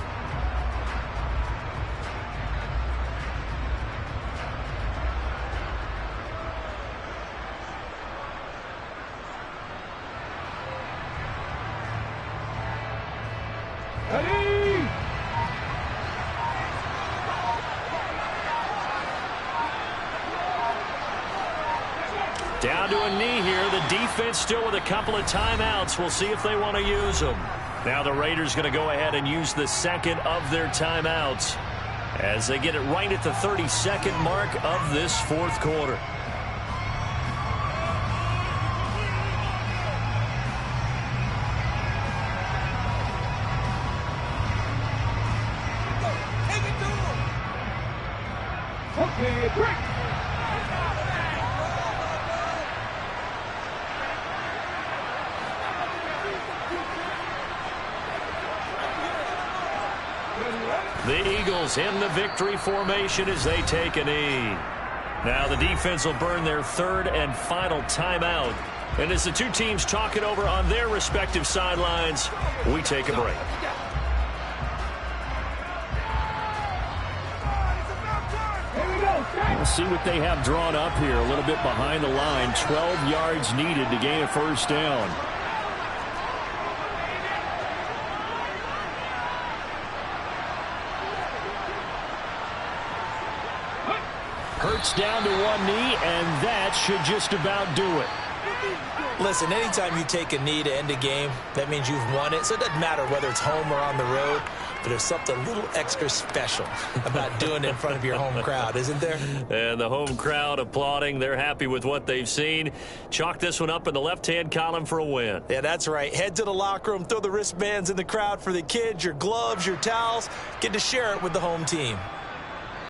Down to a knee here. The defense still with a couple of timeouts. We'll see if they want to use them. Now the Raiders going to go ahead and use the second of their timeouts as they get it right at the 32nd mark of this fourth quarter. Okay, break. The Eagles in the victory formation as they take a knee. Now the defense will burn their third and final timeout. And as the two teams talk it over on their respective sidelines, we take a break. We'll see what they have drawn up here. A little bit behind the line. 12 yards needed to gain a first down. Hurts down to one knee, and that should just about do it. Listen, anytime you take a knee to end a game, that means you've won it. So it doesn't matter whether it's home or on the road, but there's something a little extra special about doing it in front of your home crowd, isn't there? And the home crowd applauding. They're happy with what they've seen. Chalk this one up in the left-hand column for a win. Yeah, that's right. Head to the locker room, throw the wristbands in the crowd for the kids, your gloves, your towels. Get to share it with the home team.